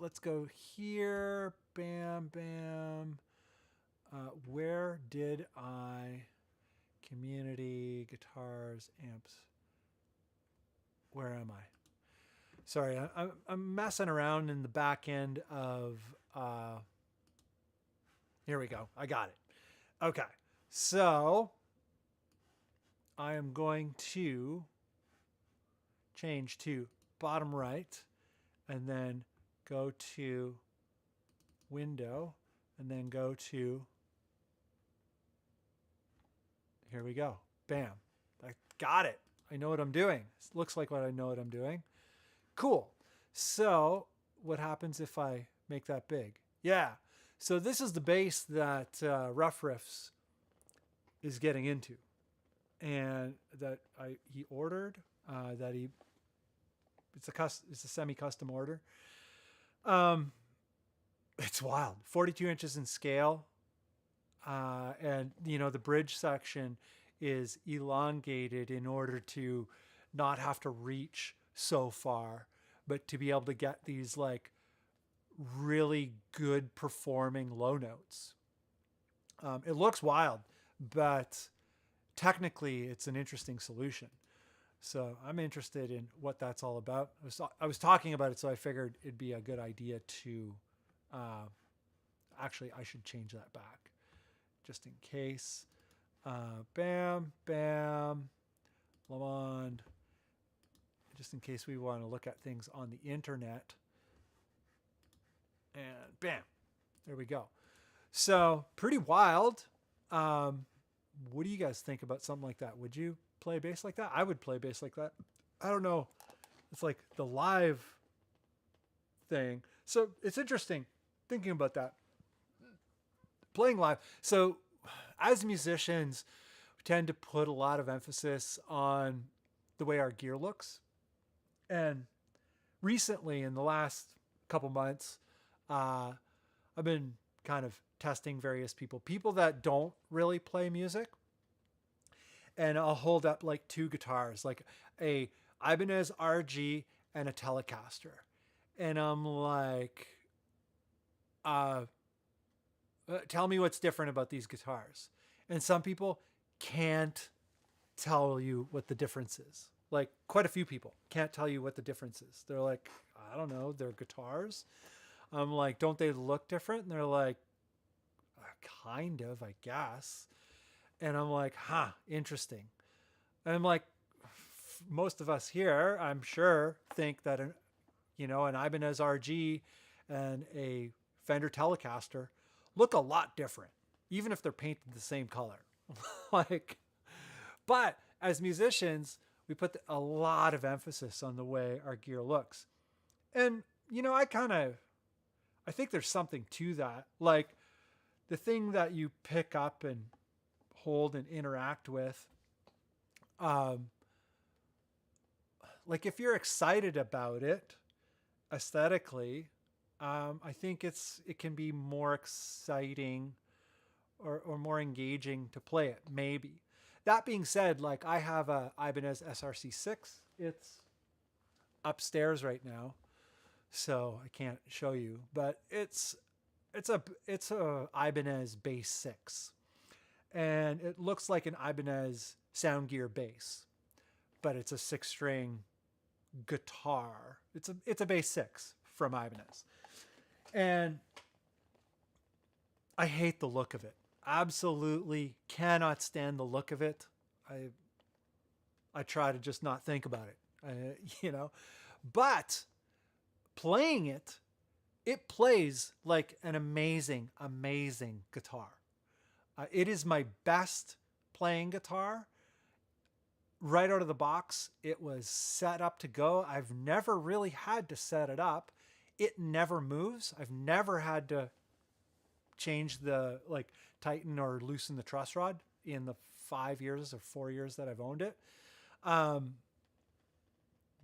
Let's go here. Bam, bam. Where did I... Community, guitars, amps. Where am I? Sorry, I'm messing around in the back end of... Here we go. I got it. Okay. So I am going to change to bottom right and then go to window and then go to, here we go. Bam. I got it. I know what I'm doing. It looks like what I know what I'm doing. Cool. So what happens if I make that big? Yeah. So this is the bass that Rough Riffs is getting into, and that he ordered. It's a semi-custom order. It's wild. 42 inches in scale, and the bridge section is elongated in order to not have to reach so far, but to be able to get these like really good performing low notes. It looks wild, but technically it's an interesting solution. So I'm interested in what that's all about. I was talking about it, so I figured it'd be a good idea to, actually I should change that back just in case. Bam, bam, Lamond, just in case we want to look at things on the internet. And bam, there we go. So pretty wild. What do you guys think about something like that? Would you play bass like that? I would play bass like that. I don't know. It's like the live thing. So it's interesting thinking about that. Playing live. So as musicians, we tend to put a lot of emphasis on the way our gear looks. And recently, in the last couple months, I've been kind of testing various people that don't really play music. And I'll hold up like two guitars, like a Ibanez RG and a Telecaster. And I'm like, tell me what's different about these guitars. And some people can't tell you what the difference is. Like quite a few people can't tell you what the difference is. They're like, I don't know, they're guitars. I'm like, don't they look different? And they're like, kind of, I guess. And I'm like, interesting. And I'm like, most of us here, I'm sure, think that an Ibanez RG and a Fender Telecaster look a lot different, even if they're painted the same color. But as musicians, we put a lot of emphasis on the way our gear looks. And, I think there's something to that. Like the thing that you pick up and hold and interact with, like if you're excited about it aesthetically, I think it can be more exciting or more engaging to play it, maybe. That being said, like I have a Ibanez SRC6. It's upstairs right now, so I can't show you, but it's a Ibanez bass 6. And it looks like an Ibanez sound gear bass, but it's a 6-string guitar. It's a bass 6 from Ibanez. And I hate the look of it. Absolutely cannot stand the look of it. I try to just not think about it, But playing it, it plays like an amazing, amazing guitar. It is my best playing guitar. Right out of the box, it was set up to go. I've never really had to set it up. It never moves. I've never had to change the, like, tighten or loosen the truss rod in the 5 years or 4 years that I've owned it.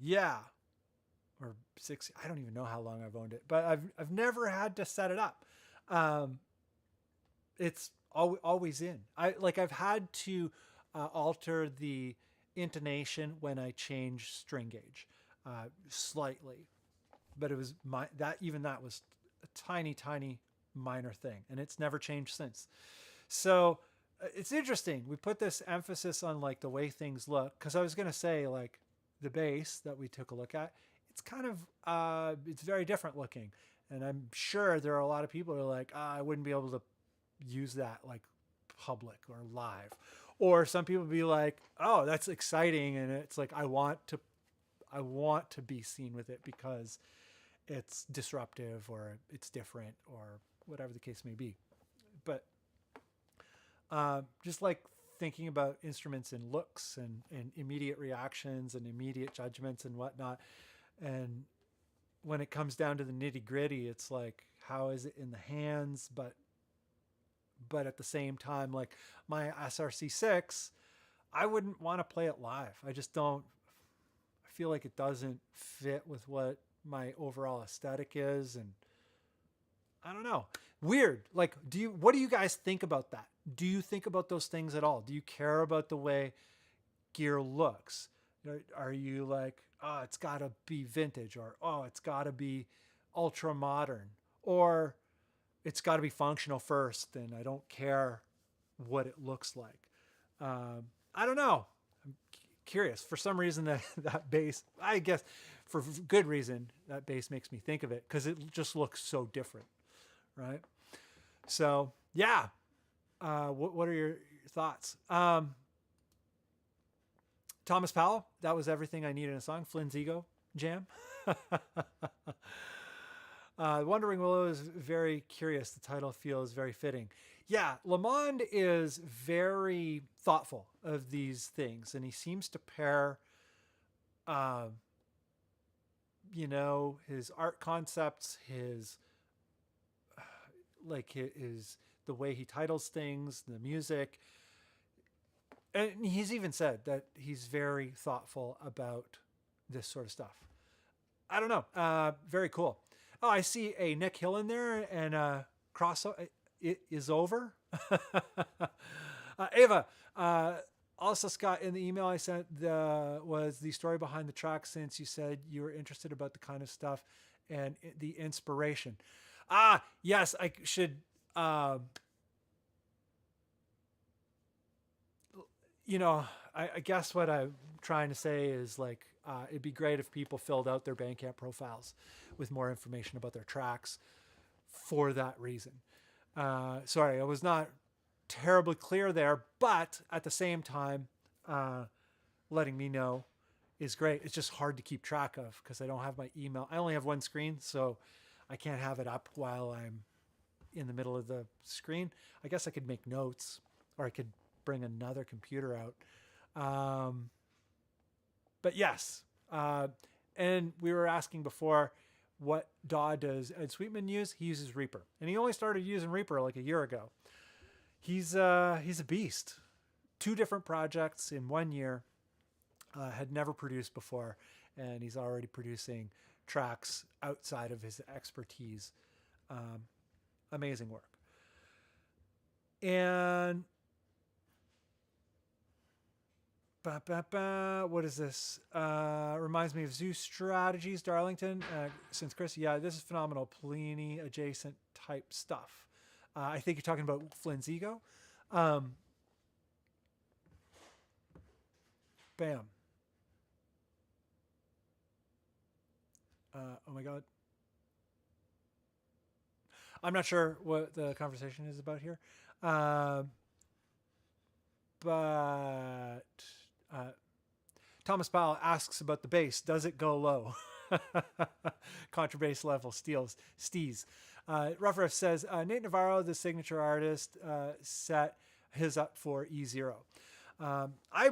Yeah, or 6. I don't even know how long I've owned it, but I've never had to set it up. It's always in. I've had to alter the intonation when I change string gauge slightly, but it was that was a tiny minor thing, and it's never changed since. So it's interesting. We put this emphasis on like the way things look, because I was going to say, like, the bass that we took a look at, it's kind of it's very different looking, and I'm sure there are a lot of people who are like, I wouldn't be able to use that like public or live. Or some people be like, oh, that's exciting, and it's like, I want to be seen with it because it's disruptive or it's different or whatever the case may be. But just like thinking about instruments and looks and immediate reactions and immediate judgments and whatnot. And when it comes down to the nitty gritty, it's like, how is it in the hands? But at the same time, like my SRC6, I wouldn't want to play it live. I just don't. I feel like it doesn't fit with what my overall aesthetic is, and I don't know. Weird. Like, what do you guys think about that? Do you think about those things at all? Do you care about the way gear looks? Are you like, oh, it's got to be vintage, or oh, it's got to be ultra modern, or it's got to be functional first, and I don't care what it looks like? I don't know. I'm curious. For some reason, that bass, I guess for good reason, that bass makes me think of it, because it just looks so different, right? So yeah. What are your thoughts? Thomas Powell, that was everything I need in a song. Flynn's Ego Jam. Wandering Willow is very curious. The title feels very fitting. Yeah, Lamond is very thoughtful of these things, and he seems to pair, his art concepts, his the way he titles things, the music. And he's even said that he's very thoughtful about this sort of stuff. I don't know. Very cool. Oh, I see a Nick Hill in there, and it is over. Ava, also Scott, in the email I sent was the story behind the track, since you said you were interested about the kind of stuff and the inspiration. Yes, I should... I guess what I'm trying to say is, like, it'd be great if people filled out their Bandcamp profiles with more information about their tracks for that reason. Sorry, I was not terribly clear there, but at the same time, letting me know is great. It's just hard to keep track of because I don't have my email. I only have one screen, so I can't have it up while I'm in the middle of the screen. I guess I could make notes, or I could bring another computer out. But yes. And we were asking before, what DAW does Ed Sweetman use? He uses Reaper, and he only started using Reaper like a year ago. He's a beast. 2 different projects in 1 year, had never produced before, and he's already producing tracks outside of his expertise. Amazing work. And what is this? Reminds me of Zoo Strategies, Darlington. Since Chris, yeah, this is phenomenal. Plini adjacent type stuff. I think you're talking about Flynn's Ego. Bam. Oh my God. I'm not sure what the conversation is about here. But Thomas Powell asks about the bass. Does it go low? Contrabass level stees. Rough Riff says, Nate Navarro, the signature artist, set his up for E0. I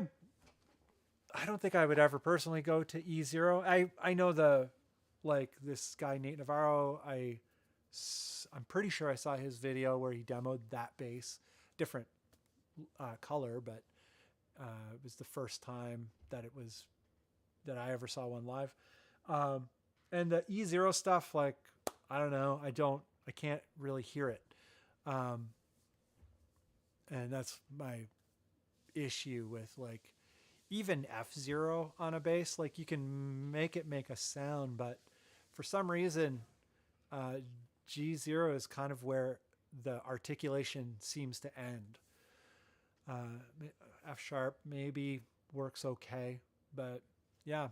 don't think I would ever personally go to E0. I know this guy, Nate Navarro, I'm pretty sure I saw his video where he demoed that bass, different color, but it was the first time that I ever saw one live. And the E0 stuff, like, I don't know, I can't really hear it. And that's my issue with, like, even F0 on a bass. Like, you can make it make a sound, but for some reason, G0 is kind of where the articulation seems to end. F sharp maybe works okay, but yeah,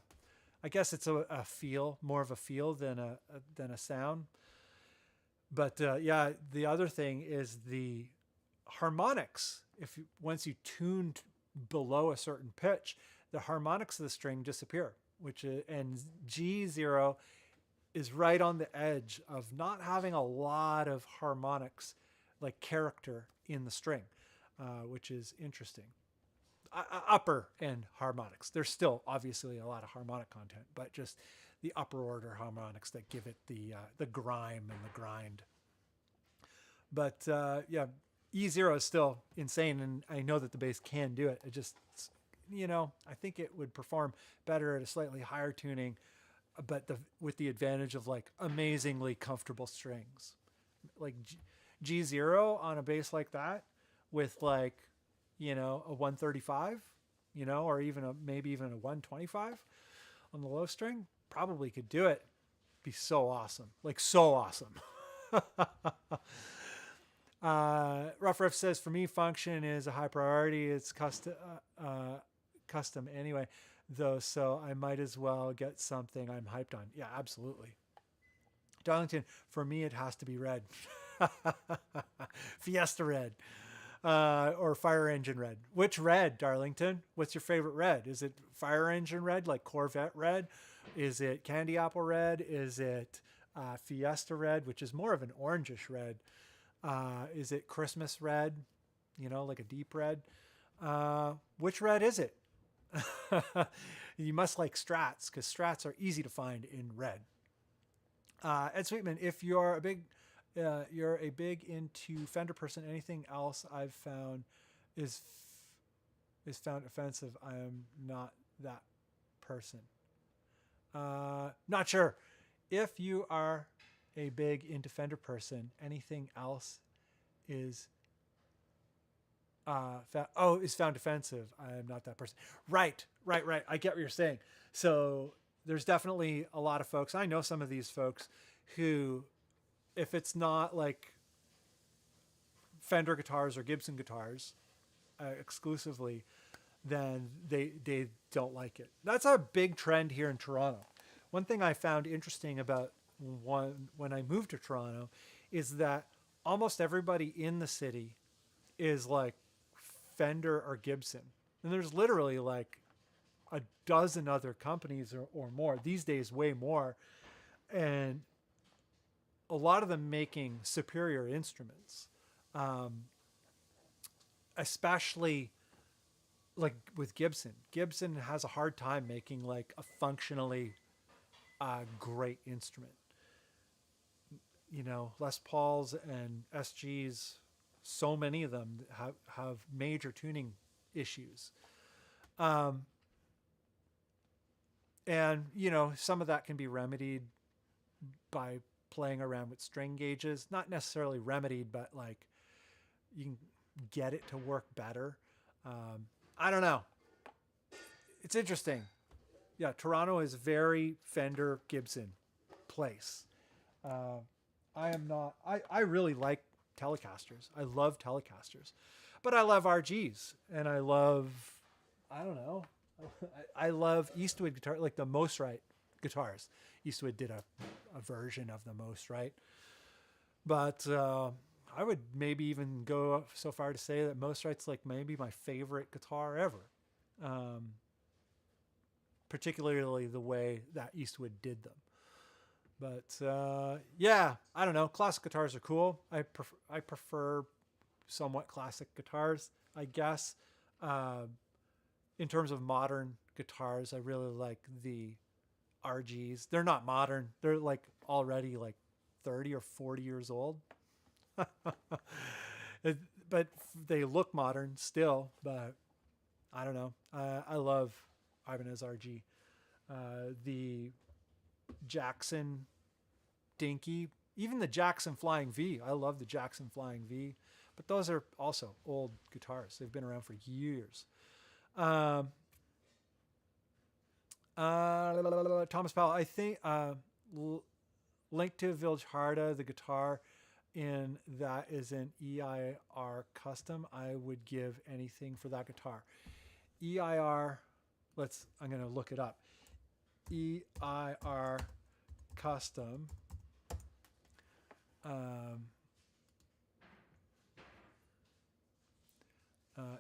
I guess it's a feel, more of a feel than a sound. But yeah, the other thing is the harmonics. Once you tune below a certain pitch, the harmonics of the string disappear, and G0 is right on the edge of not having a lot of harmonics, like character in the string, which is interesting. Upper end harmonics. There's still obviously a lot of harmonic content, but just the upper order harmonics that give it the grime and the grind. But yeah, E0 is still insane, and I know that the bass can do it. It just, I think it would perform better at a slightly higher tuning, but with the advantage of like amazingly comfortable strings. Like G0 on a bass like that with like, a 135, or maybe even a 125 on the low string, probably could do it. Be so awesome. Like, so awesome. Rough Riff says, for me, function is a high priority. It's custom anyway, though, so I might as well get something I'm hyped on. Yeah, absolutely. Darlington, for me, it has to be red. Fiesta red. Or fire engine red. Which red, Darlington? What's your favorite red? Is it fire engine red, like Corvette red? Is it candy apple red? Is it Fiesta red, which is more of an orangish red? Is it Christmas red, like a deep red? Which red is it? You must like Strats, because Strats are easy to find in red. Ed Sweetman, if you're a big into Fender person, anything else I've found is found offensive. I am not that person. Not sure. If you are a big into Fender person, anything else is found offensive. I am not that person. Right. I get what you're saying. So there's definitely a lot of folks. I know some of these folks who, if it's not like Fender guitars or Gibson guitars exclusively, then they don't like it. That's a big trend here in Toronto. One thing I found interesting about when I moved to Toronto is that almost everybody in the city is like Fender or Gibson. And there's literally like a dozen other companies or more. These days, way more. And a lot of them making superior instruments, especially like with Gibson. Gibson has a hard time making like a functionally great instrument. Les Pauls and SGs, so many of them have major tuning issues. And, some of that can be remedied by playing around with string gauges. Not necessarily remedied, but like you can get it to work better. I don't know. It's interesting. Yeah, Toronto is very Fender Gibson place. I really like Telecasters. I love Telecasters. But I love RGs. And I love Eastwood guitar, like the Most Right guitars. Eastwood did a version of the Most Right. But I would maybe even go so far to say that Most Right's like maybe my favorite guitar ever. particularly the way that Eastwood did them. But yeah, I don't know. Classic guitars are cool. I prefer somewhat classic guitars, I guess. In terms of modern guitars, I really like the RGs. They're not modern. They're like already like 30 or 40 years old. But they look modern still. But I don't know. I love Ibanez RG. The Jackson Dinky, even the Jackson Flying V. I love the Jackson Flying V. But those are also old guitars. They've been around for years. Thomas Powell, I think Link to Village Harda, the guitar in that is an EIR custom. I would give anything for that guitar. EIR, I'm going to look it up. EIR custom.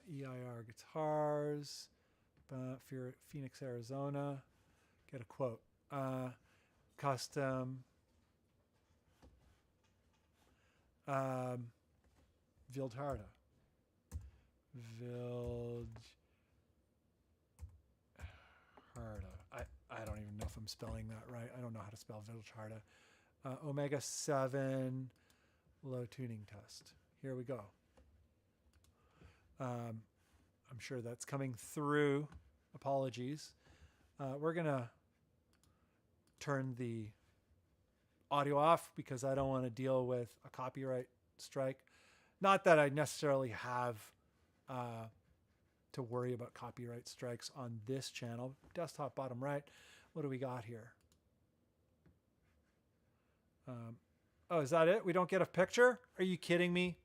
EIR guitars, Phoenix, Arizona. Get a quote. Custom. Vildharda. I don't even know if I'm spelling that right. I don't know how to spell Vildharda. Omega 7 low tuning test. Here we go. I'm sure that's coming through. Apologies. We're going to turn the audio off because I don't want to deal with a copyright strike. Not that I necessarily have to worry about copyright strikes on this channel. Desktop bottom right. What do we got here? Oh, is that it? We don't get a picture? Are you kidding me?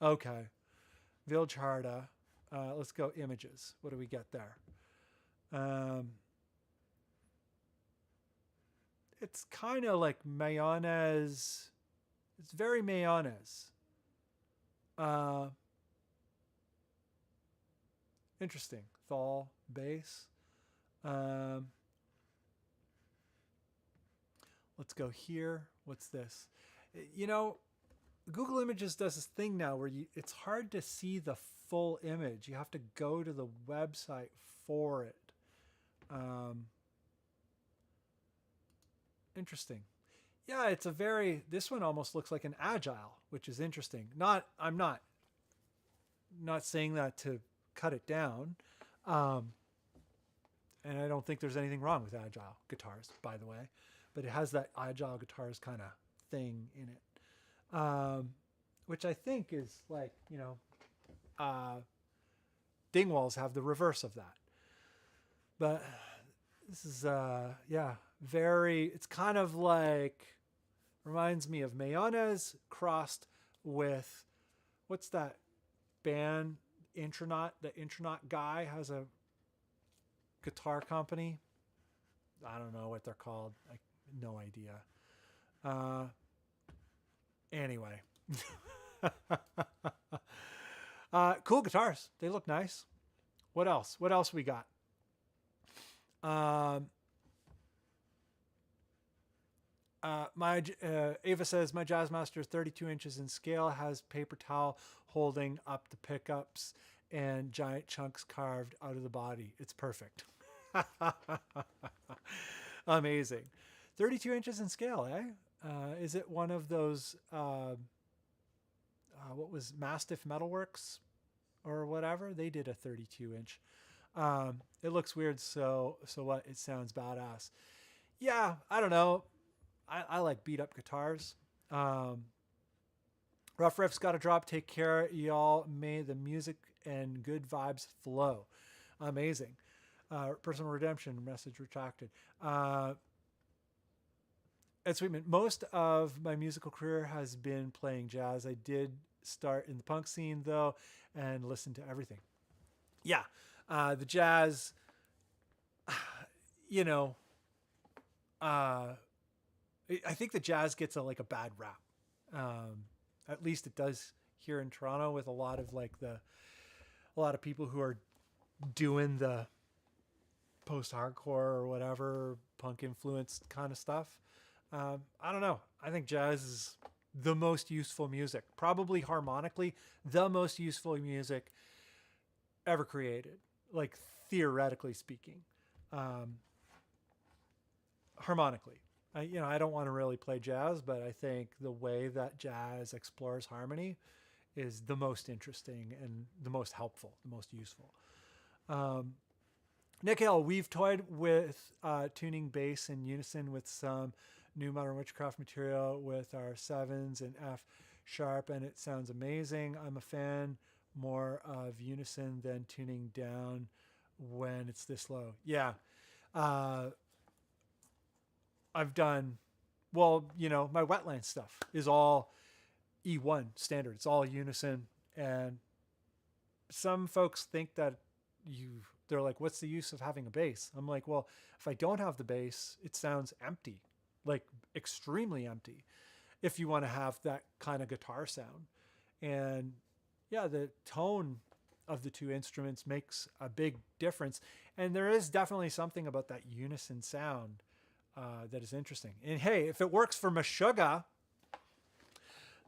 Okay. Village Harda. Let's go images. What do we get there? It's kind of like mayonnaise. It's very mayonnaise. Interesting. Thal bass. Let's go here. What's this? You know, Google Images does this thing now where it's hard to see the full image. You have to go to the website for it. Interesting. Yeah, it's this one almost looks like an Agile, which is interesting. I'm not saying that to cut it down. And I don't think there's anything wrong with Agile guitars, by the way. But it has that Agile guitars kind of thing in it. Which I think is like, Dingwalls have the reverse of that. But this is, it's kind of like, reminds me of mayonnaise crossed with, what's that band, Intronaut? The Intronaut guy has a guitar company. I don't know what they're called. No idea. Anyway. Cool guitars. They look nice. What else? What else we got? Ava says, my Jazzmaster 32 inches in scale has paper towel holding up the pickups and giant chunks carved out of the body. It's perfect. Amazing. 32 inches in scale, eh? Is it one of those, what was Mastiff Metalworks or whatever? They did a 32 inch. It looks weird. So what? It sounds badass. Yeah, I don't know. I like beat up guitars. Rough Riff's got to drop. Take care, y'all. May the music and good vibes flow. Amazing. Personal redemption message retracted. Ed Sweetman, most of my musical career has been playing jazz. I did start in the punk scene though, and listen to everything. Yeah, the jazz. I think the jazz gets a bad rap. At least it does here in Toronto with a lot of people who are doing the post-hardcore or whatever, punk influenced kind of stuff. I don't know. I think jazz is the most useful music, probably harmonically, the most useful music ever created, like theoretically speaking. Harmonically. I don't want to really play jazz, but I think the way that jazz explores harmony is the most interesting and the most helpful, the most useful. Nick Hill, we've toyed with tuning bass in unison with some new Modern Witchcraft material with our 7s and F sharp, and it sounds amazing. I'm a fan more of unison than tuning down when it's this low. Yeah. I've done, well, my wetland stuff is all E1 standard. It's all unison. And some folks think that they're like, what's the use of having a bass? I'm like, well, if I don't have the bass, it sounds empty, like extremely empty, if you want to have that kind of guitar sound. And yeah, the tone of the two instruments makes a big difference. And there is definitely something about that unison sound that is interesting. And hey, if it works for Meshuggah,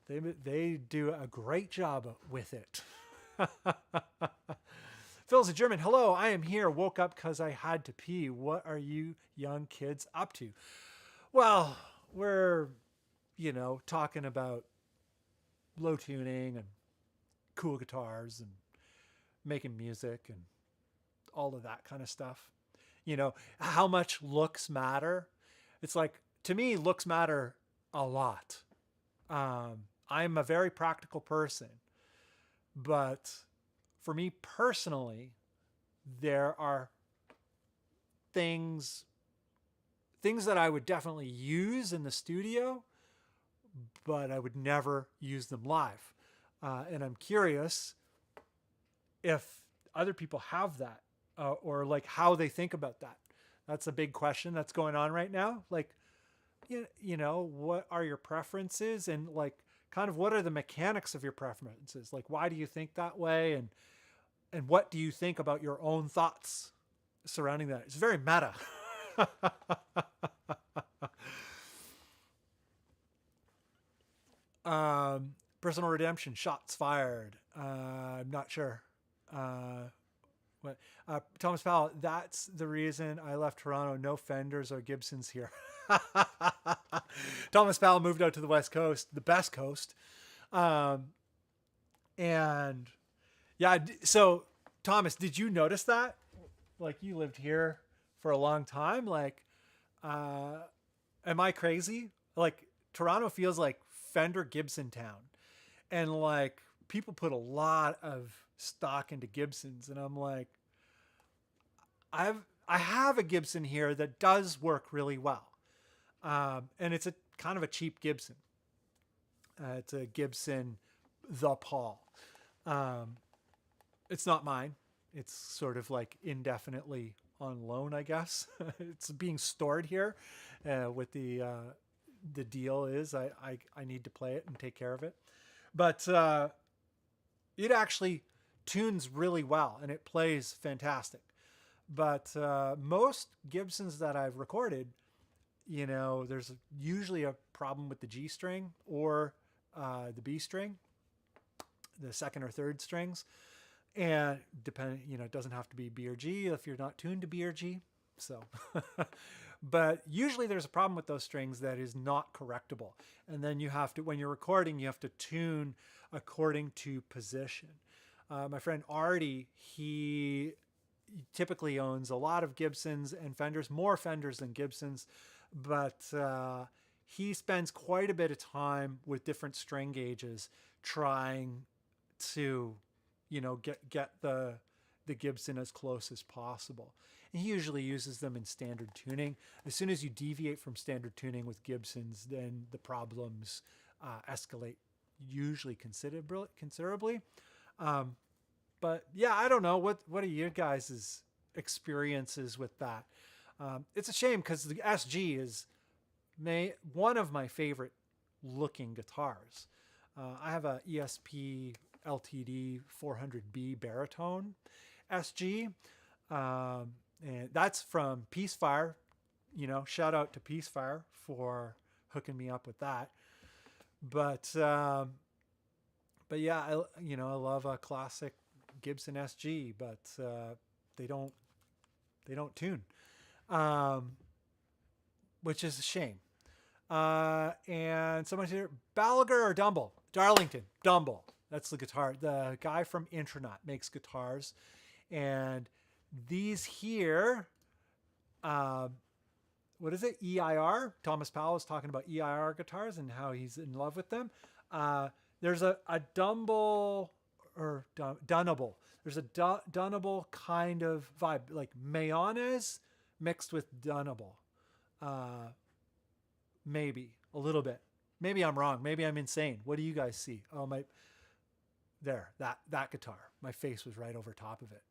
they do a great job with it. Phil's a German. Hello, I am here. Woke up because I had to pee. What are you young kids up to? Well, we're, talking about low tuning and cool guitars and making music and all of that kind of stuff. How much looks matter. It's like, to me, looks matter a lot. I'm a very practical person, but for me personally, there are things that I would definitely use in the studio, but I would never use them live. And I'm curious if other people have that, or like how they think about that. That's a big question that's going on right now. Like, what are your preferences, and like kind of what are the mechanics of your preferences? Like, why do you think that way? And what do you think about your own thoughts surrounding that? It's very meta. Personal redemption, shots fired. I'm not sure. Thomas Powell, that's the reason I left Toronto. No Fenders or Gibsons here. Thomas Powell moved out to the West Coast, the best coast. And yeah, so Thomas, did you notice that? Like, you lived here for a long time. Like, am I crazy? Like, Toronto feels like Fender Gibson town. And like, people put a lot of stock into Gibsons, and I'm like, I have a Gibson here that does work really well, and it's a kind of a cheap Gibson. It's a Gibson The Paul. It's not mine. It's sort of like indefinitely on loan, I guess. It's being stored here. With the deal is I need to play it and take care of it, but it actually tunes really well and it plays fantastic. But most Gibsons that I've recorded, there's usually a problem with the G string or the B string, the second or third strings. And it doesn't have to be B or G if you're not tuned to B or G. So, but usually there's a problem with those strings that is not correctable. And then you have to, when you're recording, you have to tune according to position. My friend Artie, he typically owns a lot of Gibsons and Fenders, more Fenders than Gibsons, but he spends quite a bit of time with different string gauges trying to, get the Gibson as close as possible. And he usually uses them in standard tuning. As soon as you deviate from standard tuning with Gibsons, then the problems escalate usually considerably. But yeah, I don't know. What are your guys' experiences with that? It's a shame because the SG is one of my favorite looking guitars. I have a ESP LTD 400B baritone SG. And that's from Peacefire. You know, shout out to Peacefire for hooking me up with that. But yeah, I love a classic Gibson SG, but they don't tune, which is a shame. And someone here, Ballagher or Dumble? Darlington, Dumble. That's the guitar. The guy from Intronaut makes guitars, and these here, what is it? EIR. Thomas Powell was talking about EIR guitars and how he's in love with them. There's a Dumble or Dunnable. There's a Dunnable kind of vibe, like Mayonnaise mixed with Dunnable. Maybe a little bit. Maybe I'm wrong. Maybe I'm insane. What do you guys see? Oh, that guitar. My face was right over top of it.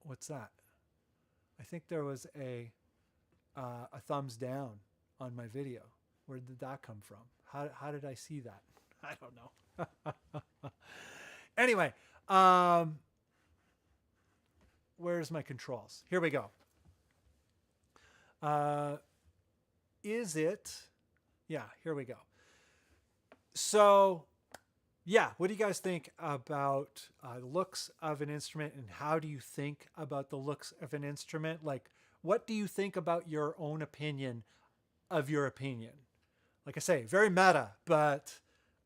What's that? I think there was a thumbs down on my video. Where did that come from? How did I see that? I don't know. Anyway, where's my controls? Here we go. Is it? Yeah, here we go. So, yeah, what do you guys think about the looks of an instrument, and how do you think about the looks of an instrument? Like, what do you think about your own opinion of your opinion? Like I say, very meta, but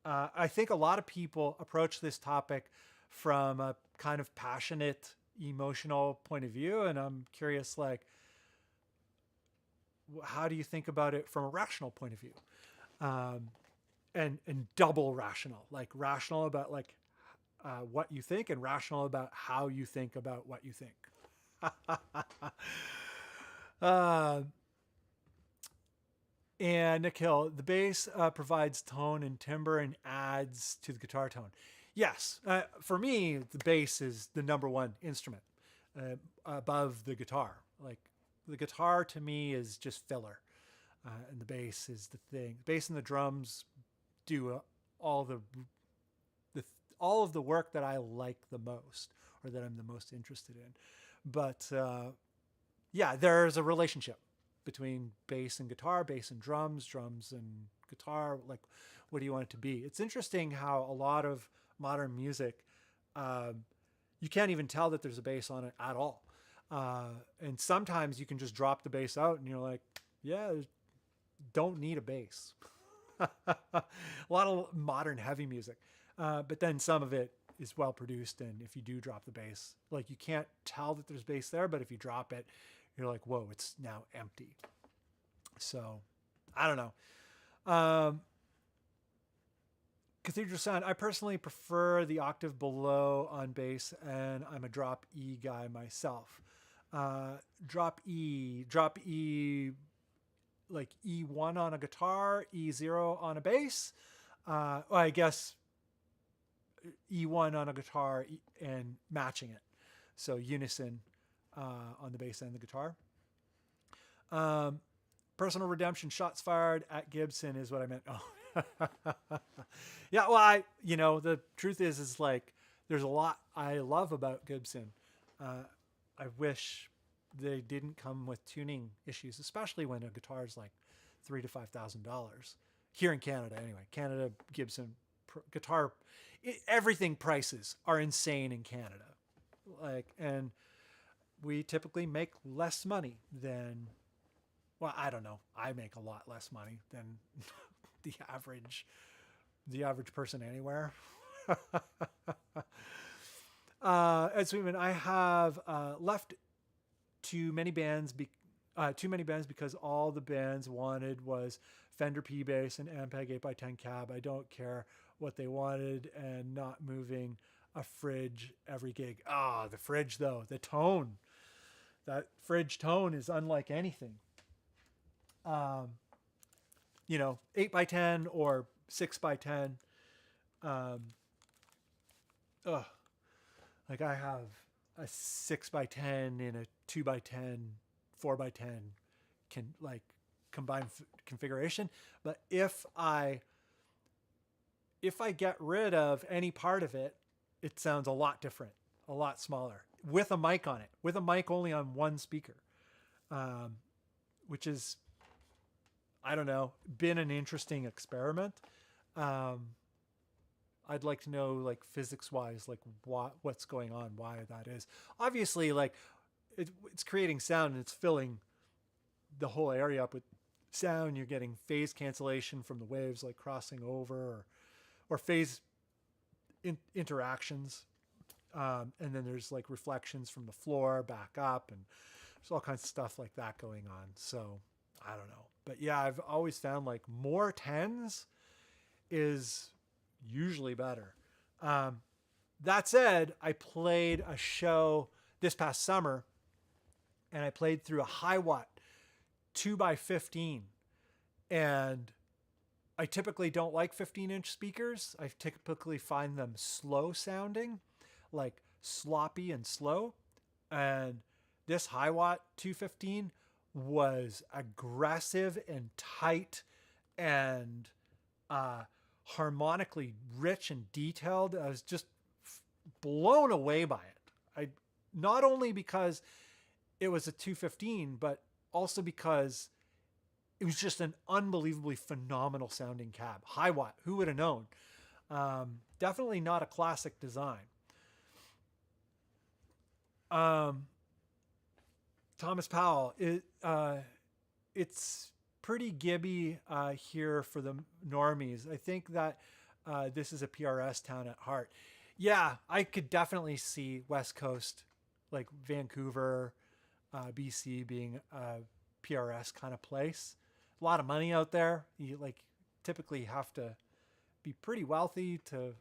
I think a lot of people approach this topic from a kind of passionate, emotional point of view, and I'm curious, like, how do you think about it from a rational point of view? And double rational, like rational about like what you think, and rational about how you think about what you think. And Nick Hill, the bass provides tone and timbre and adds to the guitar tone. Yes, for me, the bass is the number one instrument above the guitar. Like, the guitar to me is just filler, and the bass is the thing. The bass and the drums do all of the work that I like the most, or that I'm the most interested in. But yeah, there's a relationship between bass and guitar, bass and drums, drums and guitar. Like, what do you want it to be? It's interesting how a lot of modern music, you can't even tell that there's a bass on it at all. And sometimes you can just drop the bass out and you're like, yeah, don't need a bass. A lot of modern heavy music. But then some of it is well produced. And if you do drop the bass, like, you can't tell that there's bass there, but if you drop it, you're like, whoa, it's now empty. So I don't know. Cathedral Sound, I personally prefer the octave below on bass, and I'm a drop E guy myself. Drop E, like E1 on a guitar, E0 on a bass. Well, I guess E1 on a guitar and matching it. So unison on the bass and the guitar. Personal redemption, shots fired at Gibson is what I meant. Oh, yeah. Well, the truth is like, there's a lot I love about Gibson. I wish they didn't come with tuning issues, especially when a guitar is like $3,000 to $5,000 here in Canada. Anyway, Canada Gibson guitar, everything prices are insane in Canada. Like, and we typically make less money than, well, I don't know. I make a lot less money than the average person anywhere. Ed Sweetman, I have left too many bands because all the bands wanted was Fender P bass and Ampeg 8x10 cab. I don't care what they wanted, and not moving a fridge every gig. The fridge though, the tone, that fridge tone is unlike anything. 8x10 or 6x10. Like, I have a 6x10 in a 2x10, 4x10 combined configuration. But if I get rid of any part of it, it sounds a lot different, a lot smaller. with a mic on it, with a mic only on one speaker, which is, I don't know, been an interesting experiment. I'd like to know, like, physics wise, like what's going on, why that is. Obviously, like, it's creating sound and it's filling the whole area up with sound. You're getting phase cancellation from the waves, like crossing over, or phase interactions. And then there's like reflections from the floor back up, and there's all kinds of stuff like that going on. So I don't know. But yeah, I've always found like more tens is usually better. That said, I played a show this past summer, and I played through a high watt 2x15, and I typically don't like 15-inch speakers. I typically find them slow sounding, like sloppy and slow. And this high watt 215 was aggressive and tight and harmonically rich and detailed. I was just blown away by it. Not only because it was a 215, but also because it was just an unbelievably phenomenal sounding cab. High watt, who would have known? Definitely not a classic design. Thomas Powell, it's pretty gibby here for the normies. I think that this is a PRS town at heart. Yeah, I could definitely see West Coast, like Vancouver, BC being a PRS kind of place. A lot of money out there. You like typically have to be pretty wealthy to,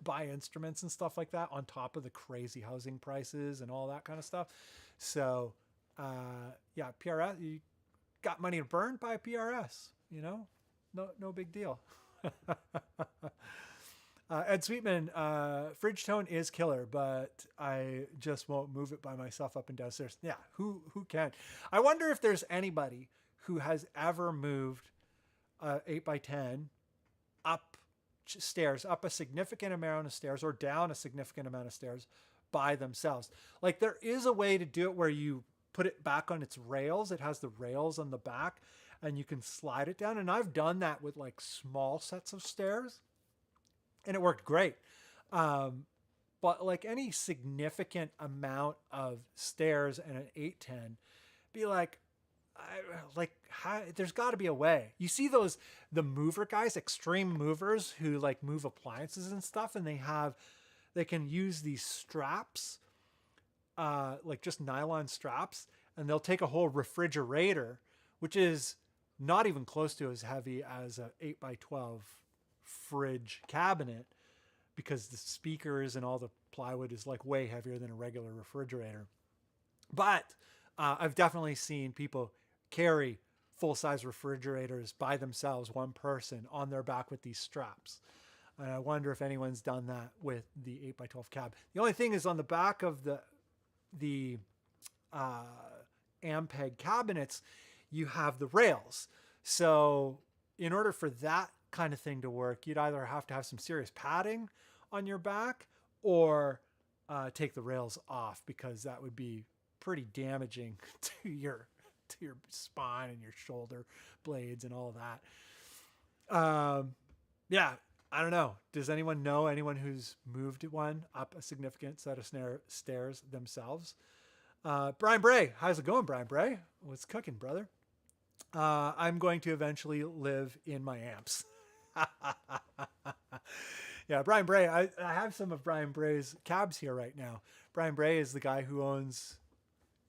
buy instruments and stuff like that, on top of the crazy housing prices and all that kind of stuff. So, yeah, PRS, you got money to burn, buy a PRS, no big deal. Ed Sweetman, fridge tone is killer, but I just won't move it by myself up and downstairs. Yeah, who can? I wonder if there's anybody who has ever moved 8x10 up stairs, up a significant amount of stairs, or down a significant amount of stairs by themselves. Like, there is a way to do it where you put it back on its rails. It has the rails on the back, and you can slide it down. And I've done that with like small sets of stairs, and it worked great. But like any significant amount of stairs and an 810, be like, there's got to be a way. You see the mover guys, extreme movers who like move appliances and stuff, and they can use these straps, like just nylon straps, and they'll take a whole refrigerator, which is not even close to as heavy as a 8x12 fridge cabinet, because the speakers and all the plywood is like way heavier than a regular refrigerator. But I've definitely seen people carry full-size refrigerators by themselves, one person on their back with these straps. And I wonder if anyone's done that with the 8x12 cab. The only thing is, on the back of the Ampeg cabinets, you have the rails. So in order for that kind of thing to work, you'd either have to have some serious padding on your back, or take the rails off, because that would be pretty damaging to your spine and your shoulder blades and all that. Yeah, I don't know. Does anyone know anyone who's moved one up a significant set of stairs themselves? Brian Bray, how's it going, Brian Bray? What's cooking, brother? I'm going to eventually live in my amps. Yeah, Brian Bray. I have some of Brian Bray's cabs here right now. Brian Bray is the guy who owns,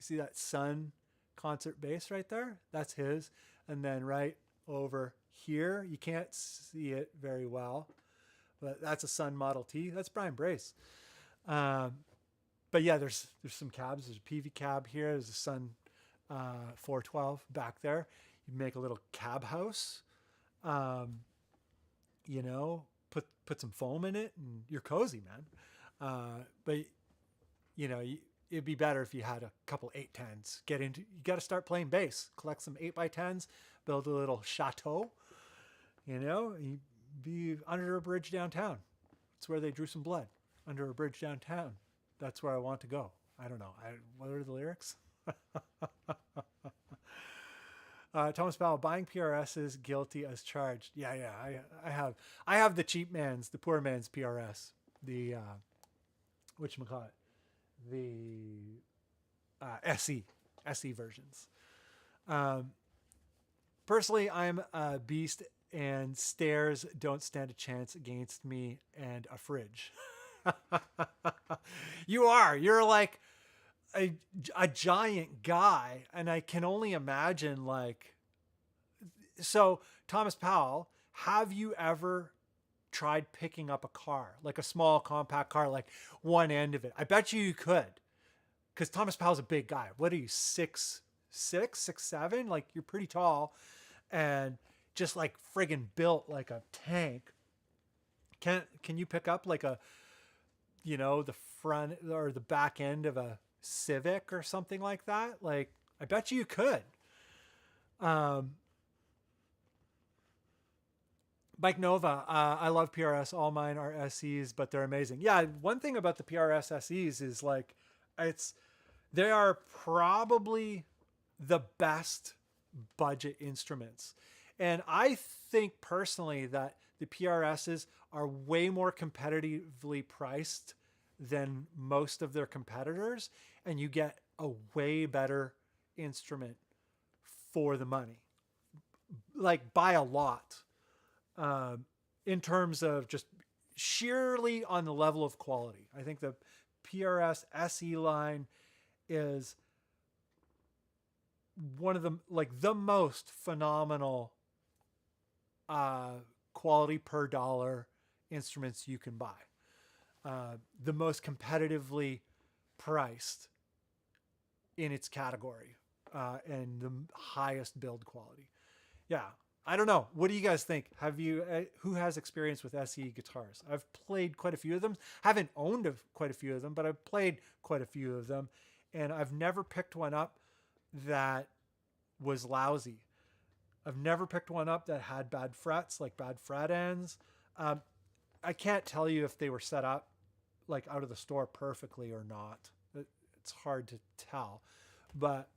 you see that Sun concert bass right there? That's his. And then right over here, you can't see it very well, but that's a Sun Model T. That's Brian Bray's. But yeah, there's some cabs. There's a PV cab here. There's a Sun 412 back there. You make a little cab house, put some foam in it, and you're cozy, man. But it'd be better if you had a couple 810s. You got to start playing bass, collect some 8x10s, build a little chateau, you be under a bridge downtown. It's where they drew some blood under a bridge downtown. That's where I want to go. I don't know. What are the lyrics? Thomas Powell, buying PRSs, guilty as charged. Yeah, I have the cheap man's, the poor man's PRS. The whatchamacallit? The SE versions. Personally, I'm a beast, and stairs don't stand a chance against me and a fridge. You're like a giant guy, and I can only imagine, like, so Thomas Powell, have you ever tried picking up a car, like a small compact car, like one end of it? I bet you could, because Thomas Powell's a big guy. What are you, 6'6", 6'7"? Like, you're pretty tall and just like friggin' built like a tank. Can you pick up like a, you know, the front or the back end of a Civic or something like that? Like, I bet you could. Bike Nova, I love PRS. All mine are SEs, but they're amazing. Yeah, one thing about the PRS SEs is, like, they are probably the best budget instruments. And I think personally that the PRSs are way more competitively priced than most of their competitors, and you get a way better instrument for the money, like by a lot, in terms of just sheerly on the level of quality. I think the PRS SE line is one of the, like, the most phenomenal quality per dollar instruments you can buy. The most competitively priced in its category, and the highest build quality. Yeah, I don't know. What do you guys think? Have you, who has experience with SE guitars? I've played quite a few of them. Haven't owned quite a few of them, but I've played quite a few of them, and I've never picked one up that was lousy. I've never picked one up that had bad frets, like bad fret ends. I can't tell you if they were set up like out of the store perfectly or not. It's hard to tell, but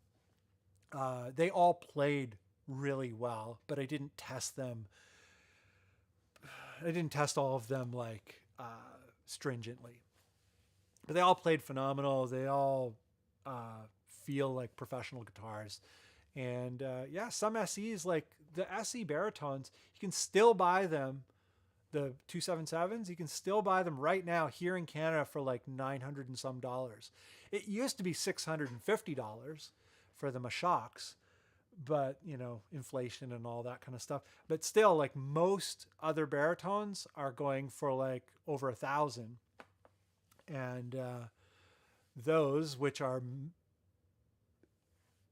they all played really well, but I didn't test them. I didn't test all of them like stringently, but they all played phenomenal. They all feel like professional guitars. And yeah, some SEs, like the SE baritones, you can still buy them. The 277s, you can still buy them right now here in Canada for like $900 and some dollars. It used to be $650 for the Mashocks, but, you know, inflation and all that kind of stuff. But still, like, most other baritones are going for like over $1,000. And those, which are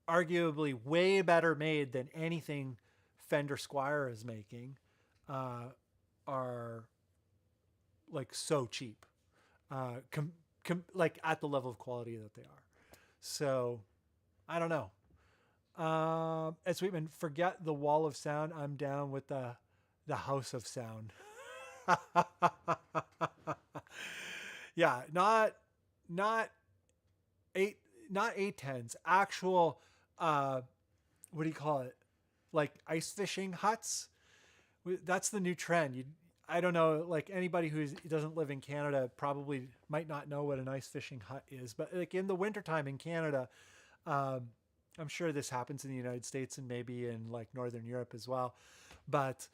arguably way better made than anything Fender Squier is making, are like so cheap, like at the level of quality that they are. So I don't know. Ed Sweetman, forget the wall of sound. I'm down with the house of sound. Yeah, not 810s, actual, what do you call it? Like ice fishing huts. That's the new trend. I don't know, like anybody who doesn't live in Canada probably might not know what an ice fishing hut is, but like in the wintertime in Canada, I'm sure this happens in the United States and maybe in like Northern Europe as well. But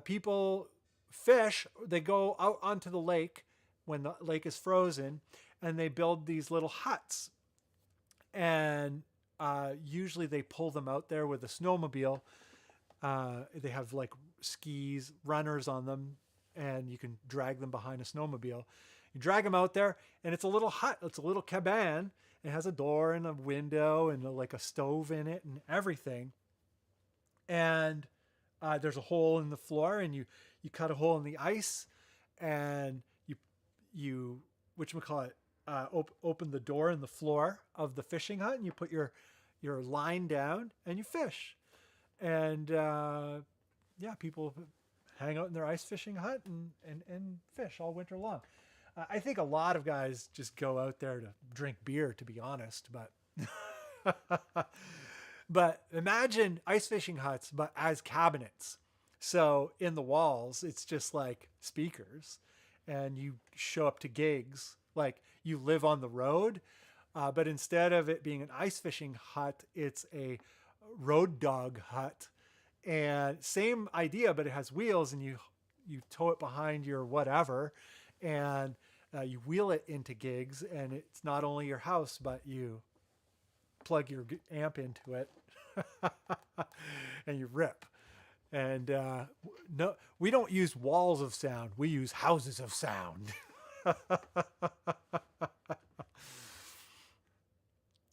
people fish, they go out onto the lake when the lake is frozen, and they build these little huts. And usually they pull them out there with a snowmobile. They have like skis, runners on them, and you can drag them behind a snowmobile. You drag them out there, and it's a little hut. It's a little cabana. It has a door and a window and like a stove in it and everything. And there's a hole in the floor, and you cut a hole in the ice, and you whatchamacallit, open the door in the floor of the fishing hut, and you put your line down and you fish. And yeah, people hang out in their ice fishing hut and fish all winter long. I think a lot of guys just go out there to drink beer, to be honest, but but imagine ice fishing huts, but as cabinets. So in the walls, it's just like speakers, and you show up to gigs like you live on the road, but instead of it being an ice fishing hut, it's a road dog hut, and same idea, but it has wheels, and you tow it behind your whatever, and you wheel it into gigs, and it's not only your house, but you plug your amp into it and you rip. And no, we don't use walls of sound. We use houses of sound.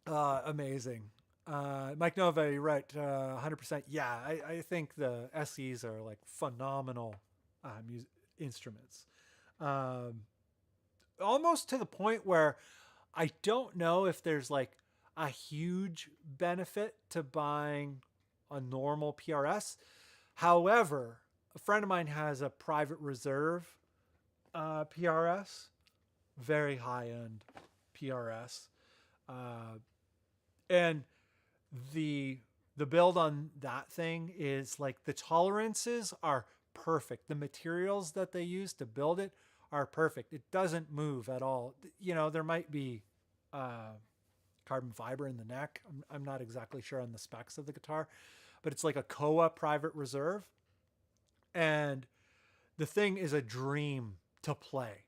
Amazing. Mike Nova, you're right. 100%. Yeah, I think the SEs are like phenomenal instruments. Almost to the point where I don't know if there's like a huge benefit to buying a normal PRS. However, a friend of mine has a private reserve PRS, very high-end PRS, and the build on that thing is like the tolerances are perfect. The materials that they use to build it are perfect. It doesn't move at all. You know, there might be carbon fiber in the neck. I'm not exactly sure on the specs of the guitar, but it's like a Koa private reserve. And the thing is a dream to play.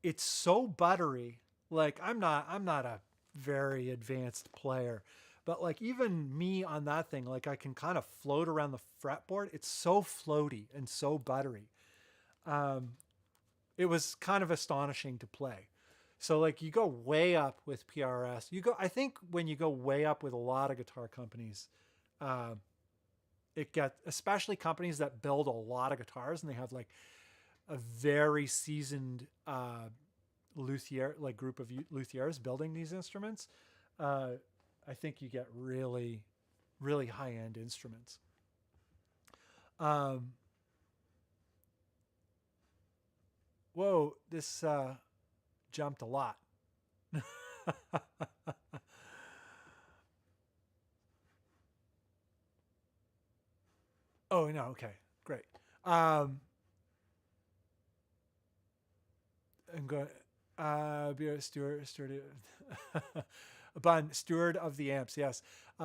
It's so buttery. Like I'm not a very advanced player, but like even me on that thing, like I can kind of float around the fretboard. It's so floaty and so buttery. It was kind of astonishing to play. So like you go way up with PRS. I think when you go way up with a lot of guitar companies, especially companies that build a lot of guitars and they have like a very seasoned luthier, like group of luthiers building these instruments. I think you get really, really high-end instruments. Whoa, this jumped a lot. Oh, no, okay, great. I'm going be a steward Bunn, steward of the amps, yes.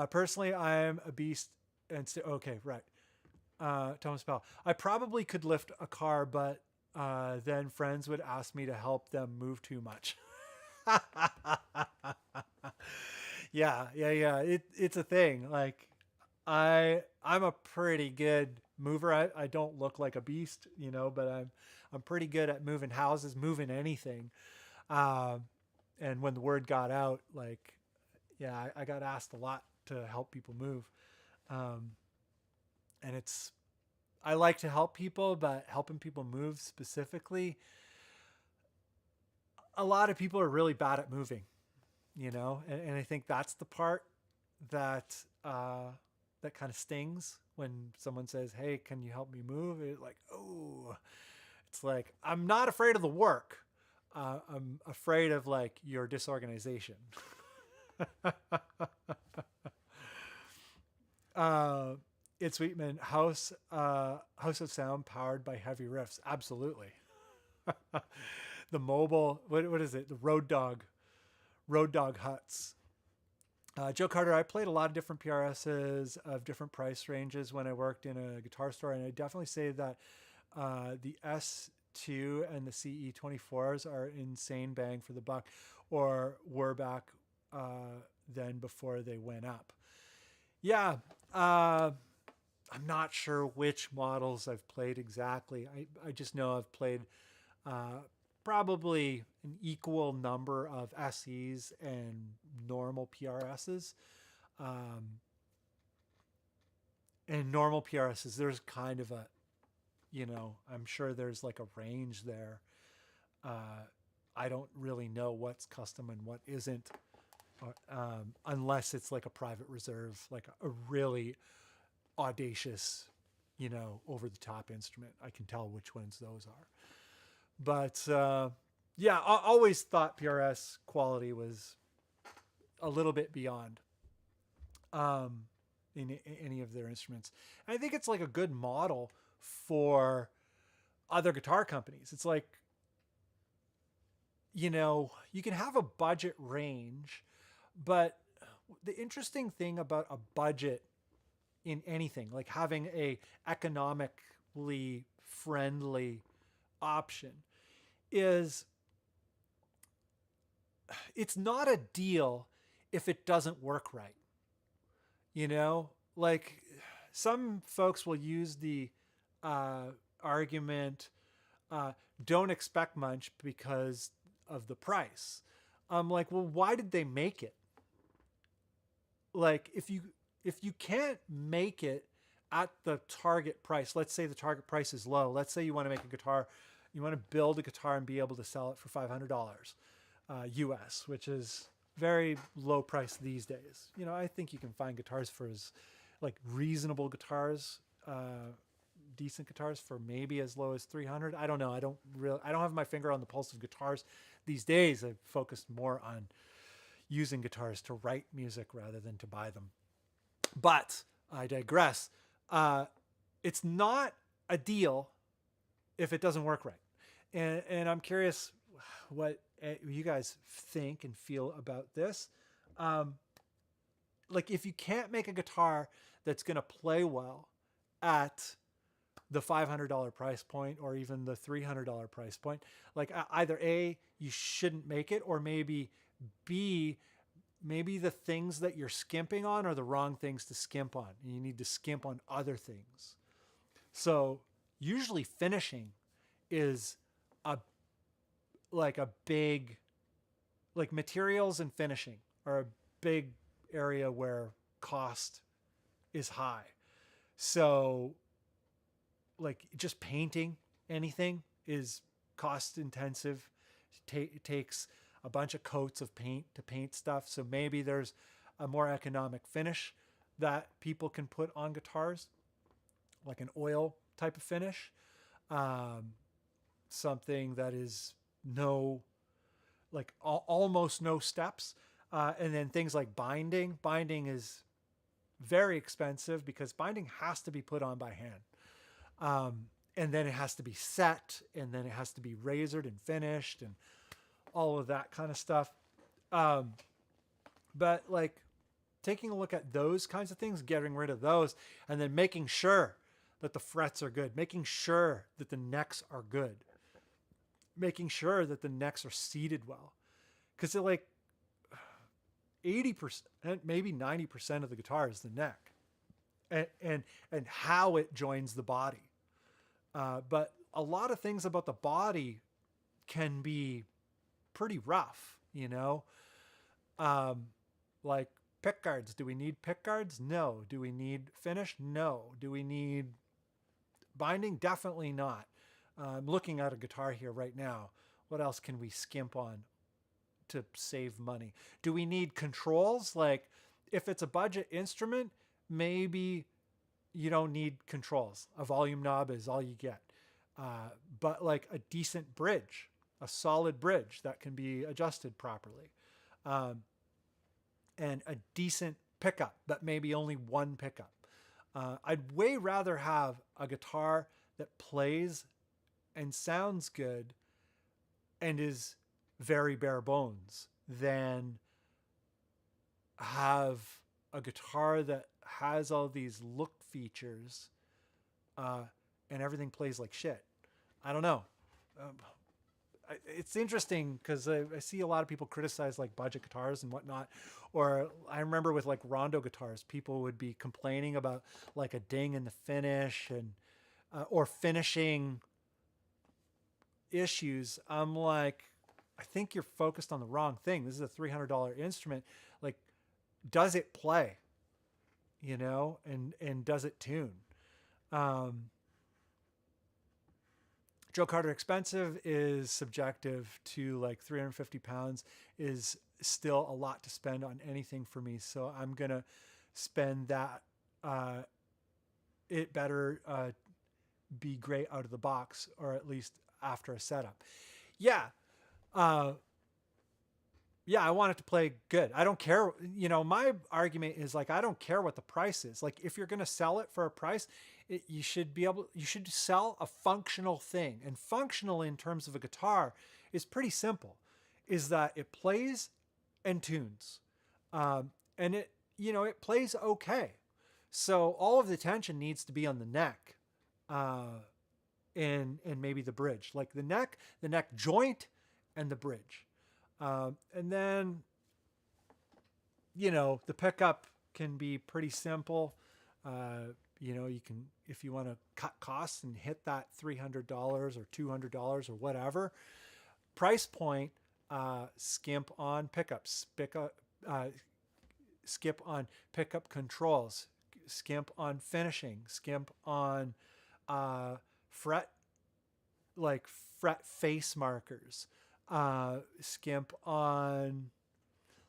Personally, I'm a beast and okay, right. Thomas Powell. I probably could lift a car, but then friends would ask me to help them move too much. Yeah. It's a thing. Like I'm a pretty good mover. I don't look like a beast, you know, but I'm pretty good at moving houses, moving anything. And when the word got out, like, yeah, I got asked a lot to help people move. And I like to help people, but helping people move specifically, a lot of people are really bad at moving, you know? And I think that's the part that, that kind of stings when someone says, hey, can you help me move? It's like, oh, it's like, I'm not afraid of the work. I'm afraid of like your disorganization. It's Sweetman, House of Sound powered by heavy riffs. Absolutely. The mobile, what is it? The road dog huts. Joe Carter, I played a lot of different PRSs of different price ranges when I worked in a guitar store. And I definitely say that the S2 and the CE24s are insane bang for the buck, or were back then before they went up. Yeah. I'm not sure which models I've played exactly. I just know I've played probably an equal number of SEs and normal PRSs. And normal PRSs, there's kind of a, you know, I'm sure there's like a range there. I don't really know what's custom and what isn't, unless it's like a private reserve, like a really audacious, over the top instrument. I can tell which ones those are. But yeah, I always thought PRS quality was a little bit beyond in any of their instruments. And I think it's like a good model for other guitar companies. It's like, you can have a budget range, but the interesting thing about a budget in anything, like having a economically friendly option, is it's not a deal if it doesn't work right. Like some folks will use the argument, don't expect much because of the price. I'm like, well, why did they make it? Like, if you can't make it at the target price, let's say the target price is low. Let's say you want to make a guitar, you want to build a guitar and be able to sell it for $500 US, which is very low price these days. I think you can find guitars for like reasonable guitars, decent guitars for maybe as low as 300. I don't know. I don't have my finger on the pulse of guitars these days. I've focused more on using guitars to write music rather than to buy them. But I digress. It's not a deal if it doesn't work right. And I'm curious what you guys think and feel about this. Like, if you can't make a guitar that's going to play well at the $500 price point or even the $300 price point, like either A, you shouldn't make it, or maybe B, maybe the things that you're skimping on are the wrong things to skimp on. And you need to skimp on other things. So usually finishing is a big, like materials and finishing are a big area where cost is high. So like just painting anything is cost intensive. It takes a bunch of coats of paint to paint stuff. So maybe there's a more economic finish that people can put on guitars, like an oil type of finish. Something that is almost no steps. And then things like binding. Binding is very expensive because binding has to be put on by hand. And then it has to be set, and then it has to be razored and finished and all of that kind of stuff. But like taking a look at those kinds of things, getting rid of those, and then making sure that the frets are good, making sure that the necks are good, making sure that the necks are seated well. Because like 80%, maybe 90% of the guitar is the neck and how it joins the body. But a lot of things about the body can be pretty rough, like pick guards. Do we need pick guards? No. Do we need finish? No. Do we need binding? Definitely not. I'm looking at a guitar here right now. What else can we skimp on to save money? Do we need controls? Like if it's a budget instrument, maybe you don't need controls. A volume knob is all you get. But like a decent bridge, a solid bridge that can be adjusted properly. And a decent pickup, but maybe only one pickup. I'd way rather have a guitar that plays and sounds good and is very bare bones than have a guitar that has all these look features and everything plays like shit. I don't know. It's interesting because I see a lot of people criticize like budget guitars and whatnot. Or I remember with like Rondo guitars, people would be complaining about like a ding in the finish and or finishing issues. I'm like, I think you're focused on the wrong thing. This is a $300 instrument. Like, does it play? And does it tune? Joe Carter expensive is subjective to like 350 pounds is still a lot to spend on anything for me. So I'm going to spend that it better be great out of the box, or at least after a setup. Yeah. Yeah, I want it to play good. I don't care. You know, my argument is like, I don't care what the price is. Like, if you're going to sell it for a price, you should sell a functional thing. And functional in terms of a guitar is pretty simple, is that it plays and tunes. And it plays okay. So all of the tension needs to be on the neck, and maybe the bridge, like the neck joint and the bridge. And then, the pickup can be pretty simple. You can, if you want to cut costs and hit that $300 or $200 or whatever price point, skimp on pickups, skip on pickup controls, skimp on finishing, skimp on fret face markers, skimp on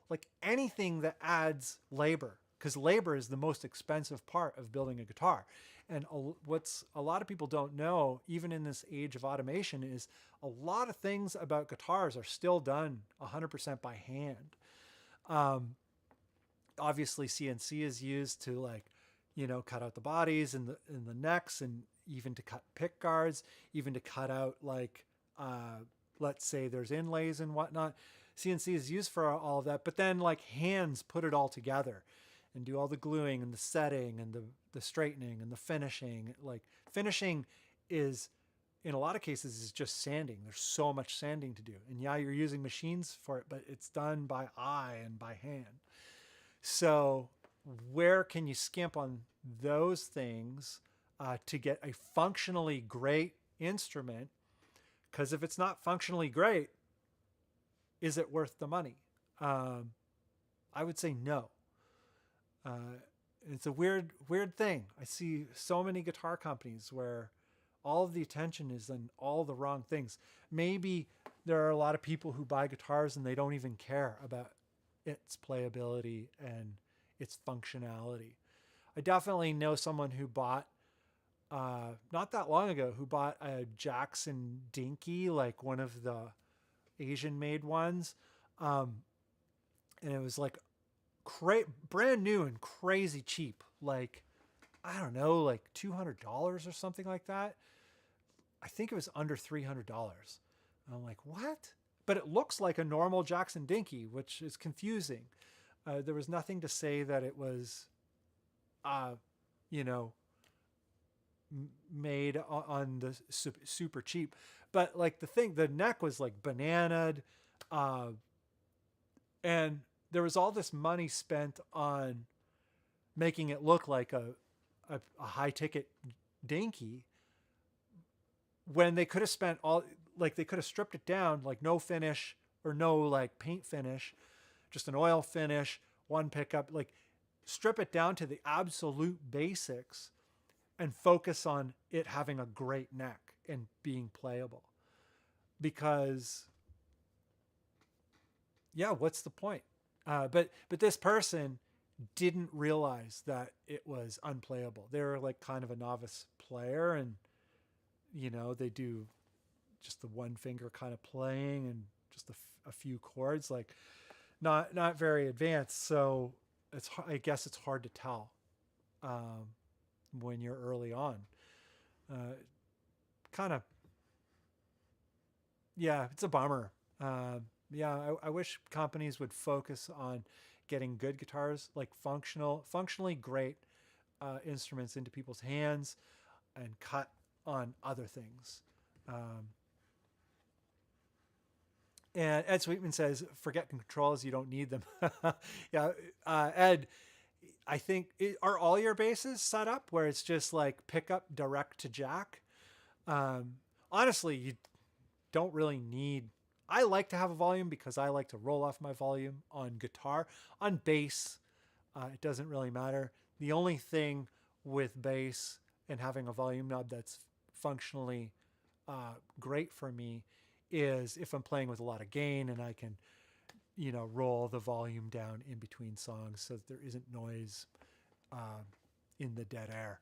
like anything that adds labor, because labor is the most expensive part of building a guitar. And what's a lot of people don't know, even in this age of automation, is a lot of things about guitars are still done 100% by hand. Obviously CNC is used to cut out the bodies and the necks, and even to cut pick guards, even to cut out let's say there's inlays and whatnot. CNC is used for all of that, but then hands put it all together and do all the gluing and the setting and the straightening and the finishing. Finishing is, in a lot of cases, is just sanding. There's so much sanding to do. And yeah, you're using machines for it, but it's done by eye and by hand. So where can you skimp on those things to get a functionally great instrument? Because if it's not functionally great, is it worth the money? I would say no. It's a weird thing. I see so many guitar companies where all of the attention is on all the wrong things. Maybe there are a lot of people who buy guitars and they don't even care about its playability and its functionality. I definitely know someone who bought, not that long ago, who bought a Jackson Dinky, like one of the Asian made ones. And it was brand new and crazy cheap. I don't know, $200 or something like that. I think it was under $300. I'm like, what? But it looks like a normal Jackson Dinky, which is confusing. There was nothing to say that it was, made on the super cheap. But the neck was bananaed, and there was all this money spent on making it look like a high ticket Dinky, when they could have spent they could have stripped it down, no finish or no paint finish, just an oil finish, one pickup, strip it down to the absolute basics and focus on it having a great neck and being playable. Because what's the point? But this person didn't realize that it was unplayable. They were kind of a novice player, and they do just the one finger kind of playing and just a few chords, not very advanced. So I guess it's hard to tell when you're early on. It's a bummer. I wish companies would focus on getting good guitars, functionally great instruments into people's hands, and cut on other things. And Ed Sweetman says, forget controls, you don't need them. Ed, I think, are all your basses set up where it's just pickup direct to jack? Honestly, you don't really need. I like to have a volume because I like to roll off my volume on guitar. On bass, it doesn't really matter. The only thing with bass and having a volume knob that's functionally great for me is if I'm playing with a lot of gain and I can, roll the volume down in between songs so that there isn't noise in the dead air.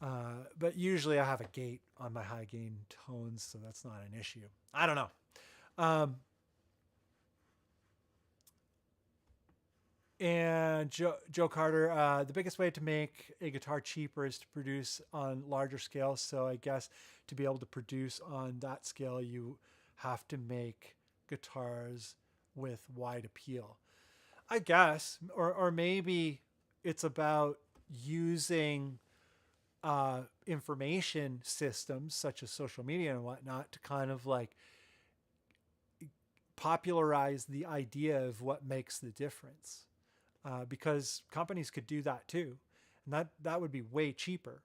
But usually I have a gate on my high gain tones, so that's not an issue. I don't know. And Joe Carter, the biggest way to make a guitar cheaper is to produce on larger scales. So I guess to be able to produce on that scale, you have to make guitars with wide appeal. I guess, or maybe it's about using information systems such as social media and whatnot to kind of like popularize the idea of what makes the difference. Because companies could do that too, and that would be way cheaper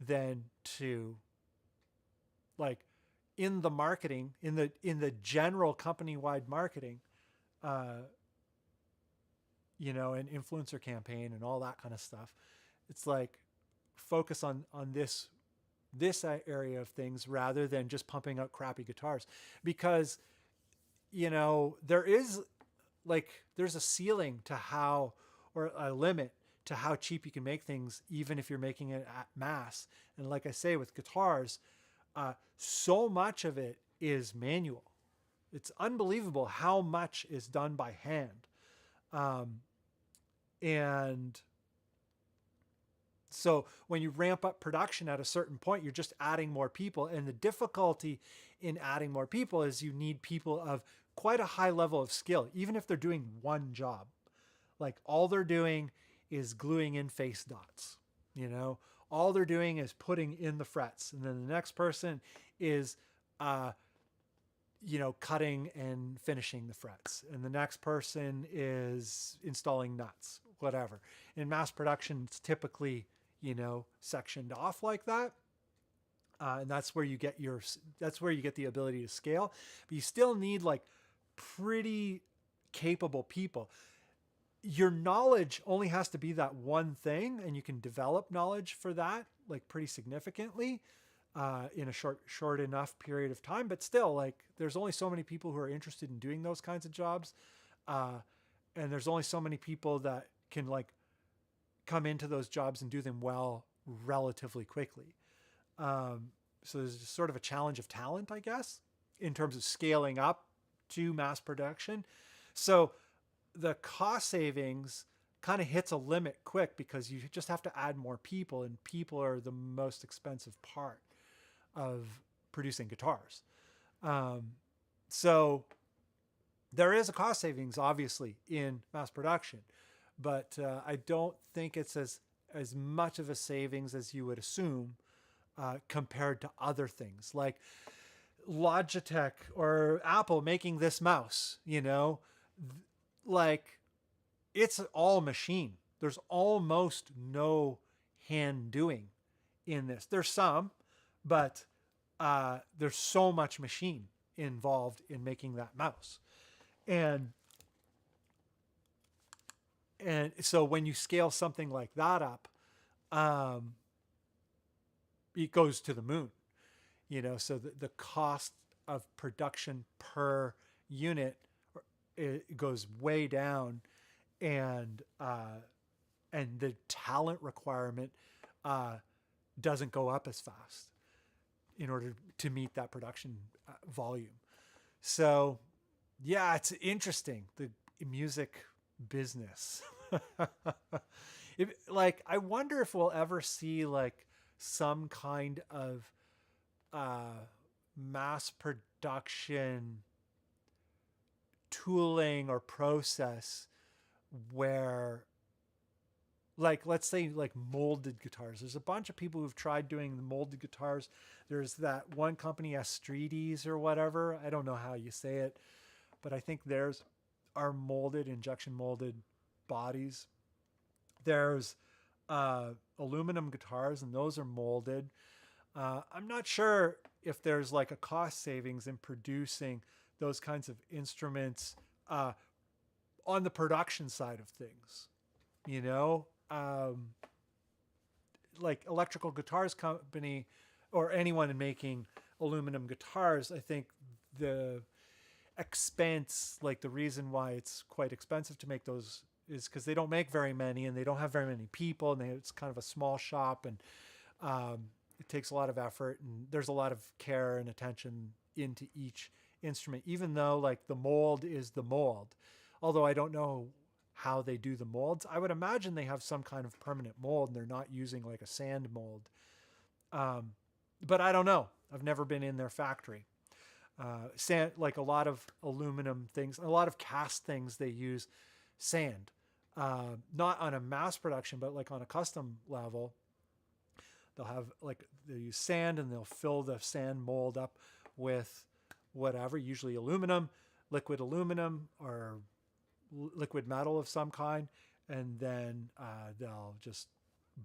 than to like in the marketing, in the general company-wide marketing, you know, an influencer campaign and all that kind of stuff. It's like focus on this area of things rather than just pumping out crappy guitars, because you know there's a ceiling to how, or a limit to how cheap you can make things, even if you're making it at mass. And like I say, with guitars, so much of it is manual. It's unbelievable how much is done by hand. And so when you ramp up production at a certain point, you're just adding more people. And the difficulty in adding more people is you need people of quite a high level of skill, even if they're doing one job. Like all they're doing is gluing in face dots, you know, all they're doing is putting in the frets. And then the next person is, you know, cutting and finishing the frets. And the next person is installing nuts, whatever. In mass production, it's typically, you know, sectioned off like that. And that's where you get the ability to scale, but you still need like pretty capable people. Your knowledge only has to be that one thing, and you can develop knowledge for that like pretty significantly in a short enough period of time. But still, like there's only so many people who are interested in doing those kinds of jobs, and there's only so many people that can like come into those jobs and do them well relatively quickly. So there's sort of a challenge of talent, I guess, in terms of scaling up to mass production. So the cost savings kind of hits a limit quick because you just have to add more people, and people are the most expensive part of producing guitars. So there is a cost savings, obviously, in mass production, but I don't think it's as much of a savings as you would assume compared to other things like Logitech or Apple making this mouse, you know, like it's all machine. There's almost no hand doing in this. There's some, but there's so much machine involved in making that mouse. And so when you scale something like that up, it goes to the moon, you know, so the cost of production per unit, it goes way down, and the talent requirement doesn't go up as fast in order to meet that production volume. So yeah, it's interesting, the music business. I wonder if we'll ever see like some kind of mass production tooling or process where, like, let's say like molded guitars. There's a bunch of people who've tried doing the molded guitars. There's that one company, STOKED or whatever. I don't know how you say it, but I think theirs are molded, injection molded bodies. There's aluminum guitars, and those are molded. I'm not sure if there's like a cost savings in producing those kinds of instruments on the production side of things, you know, like Electrical Guitars Company or anyone making aluminum guitars. I think the expense, like the reason why it's quite expensive to make those is because they don't make very many, and they don't have very many people, and it's kind of a small shop, and It takes a lot of effort, and there's a lot of care and attention into each instrument, even though like the mold is the mold. Although I don't know how they do the molds. I would imagine they have some kind of permanent mold and they're not using like a sand mold. But I don't know. I've never been in their factory. Sand, like a lot of aluminum things, a lot of cast things, they use sand. Not on a mass production, but like on a custom level. They'll have like, they use sand and they'll fill the sand mold up with whatever, usually aluminum, liquid aluminum or liquid metal of some kind. And then they'll just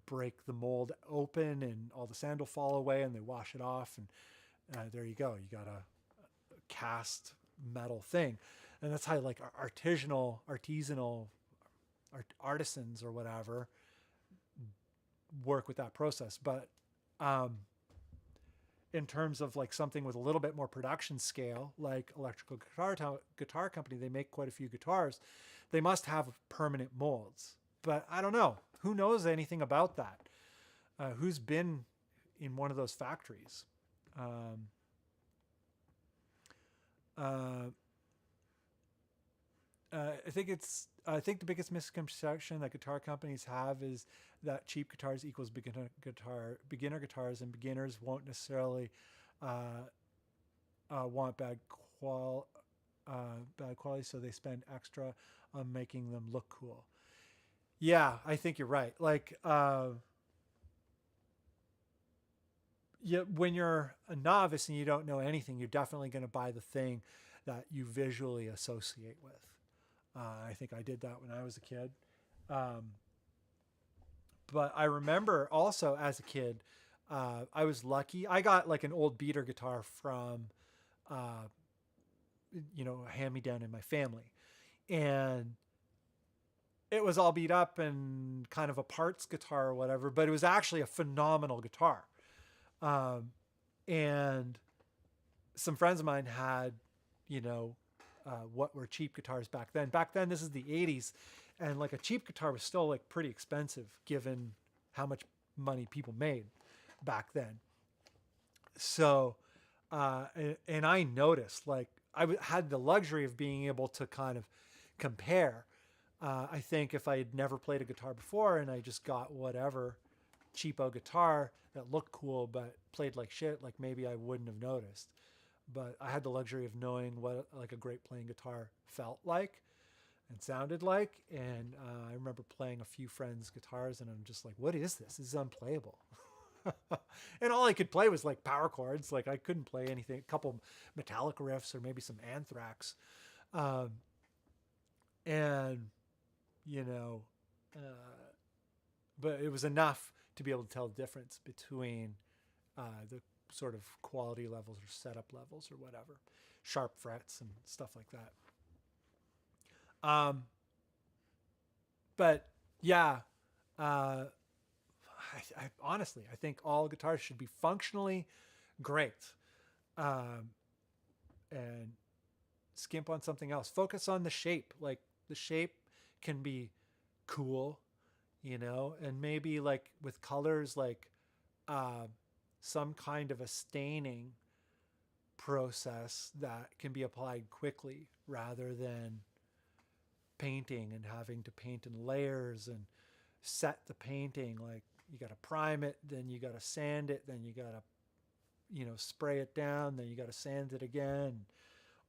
break the mold open and all the sand will fall away and they wash it off. And there you go. You got a cast metal thing. And that's how like artisanal artisans or whatever work with that process. But in terms of like something with a little bit more production scale, like electrical guitar company, they make quite a few guitars. They must have permanent molds, but I don't know. Who knows anything about that? Who's been in one of those factories? I think the biggest misconception that guitar companies have is that cheap guitars equals beginner guitars, and beginners won't necessarily want bad quality, so they spend extra on making them look cool. Yeah, I think you're right. Like, when you're a novice and you don't know anything, you're definitely going to buy the thing that you visually associate with. I think I did that when I was a kid. But I remember also as a kid, I was lucky. I got like an old beater guitar from, a hand-me-down in my family. And it was all beat up and kind of a parts guitar or whatever, but it was actually a phenomenal guitar. And some friends of mine had, what were cheap guitars back then. Back then, this is the 80s, and like a cheap guitar was still like pretty expensive given how much money people made back then. So, and I noticed, like, had the luxury of being able to kind of compare. I think if I had never played a guitar before and I just got whatever cheapo guitar that looked cool but played like shit, like maybe I wouldn't have noticed. But I had the luxury of knowing what like a great playing guitar felt like and sounded like. And I remember playing a few friends' guitars and I'm just like, what is this? This is unplayable. And all I could play was like power chords. Like I couldn't play anything, a couple Metallica riffs or maybe some Anthrax. But it was enough to be able to tell the difference between the sort of quality levels or setup levels or whatever, sharp frets and stuff like that. But yeah, I honestly, I think all guitars should be functionally great, and skimp on something else. Focus on the shape. Like the shape can be cool, and maybe like with colors, like some kind of a staining process that can be applied quickly rather than painting and having to paint in layers and set the painting. Like you got to prime it, then you got to sand it, then you got to, spray it down, then you got to sand it again,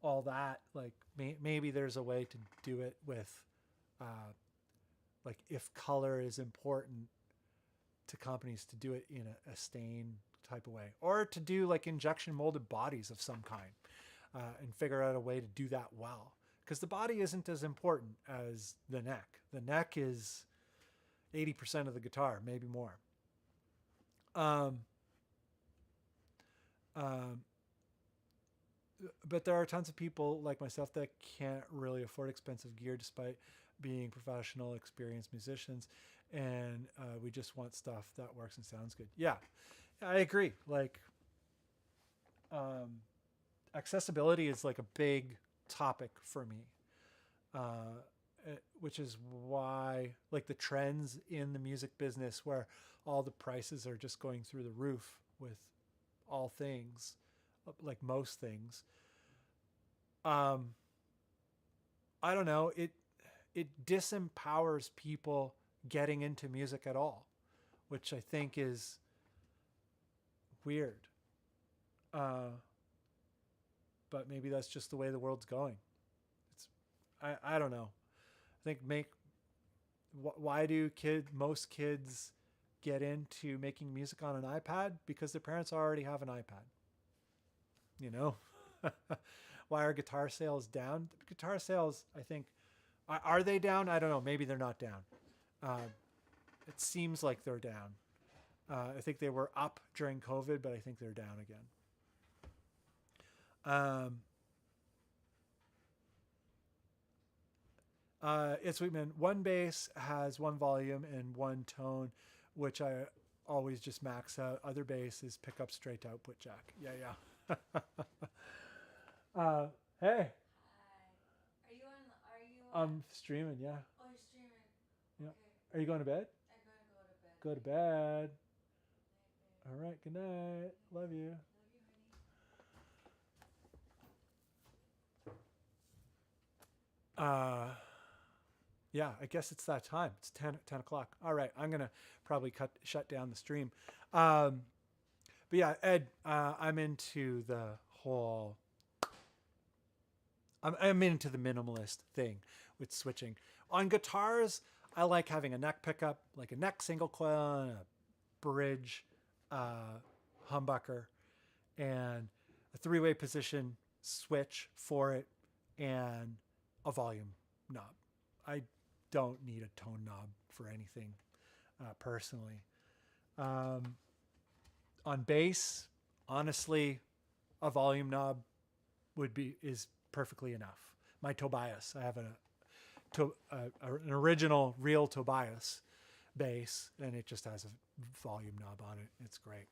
all that. Like maybe there's a way to do it with, like if color is important to companies, to do it in a stain type of way, or to do like injection molded bodies of some kind, and figure out a way to do that well. Because the body isn't as important as the neck. The neck is 80% of the guitar, maybe more. But there are tons of people like myself that can't really afford expensive gear despite being professional, experienced musicians. And we just want stuff that works and sounds good. Yeah, I agree. Like, accessibility is like a big topic for me. which is why like the trends in the music business where all the prices are just going through the roof with all things, like most things. I don't know. It disempowers people getting into music at all, which I think is weird. But maybe that's just the way the world's going. I don't know. I think why do most kids get into making music on an iPad? Because their parents already have an iPad. You know, why are guitar sales down? Guitar sales, I think, are they down? I don't know. Maybe they're not down. It seems like they're down. I think they were up during COVID, but I think they're down again. It's Sweetman. One bass has one volume and one tone, which I always just max out. Other bass is pick up straight to output jack. Yeah. Hey. Hi. Are you on? I'm streaming, yeah. Oh, you're streaming. Yeah. Okay. Are you going to bed? I'm gonna go to bed. Go to bed. Night, babe. All right. Good night. Love you. Love you, honey. Yeah, I guess it's that time. It's 10 o'clock. All right. I'm going to probably shut down the stream. But yeah, Ed, I'm into the whole, I'm into the minimalist thing with switching. On guitars, I like having a neck pickup, like a neck single coil and a bridge humbucker and a 3-way position switch for it and a volume knob. I don't need a tone knob for anything personally. On bass, honestly, a volume knob is perfectly enough. My Tobias, I have an original real Tobias bass, and it just has a volume knob on it. It's great.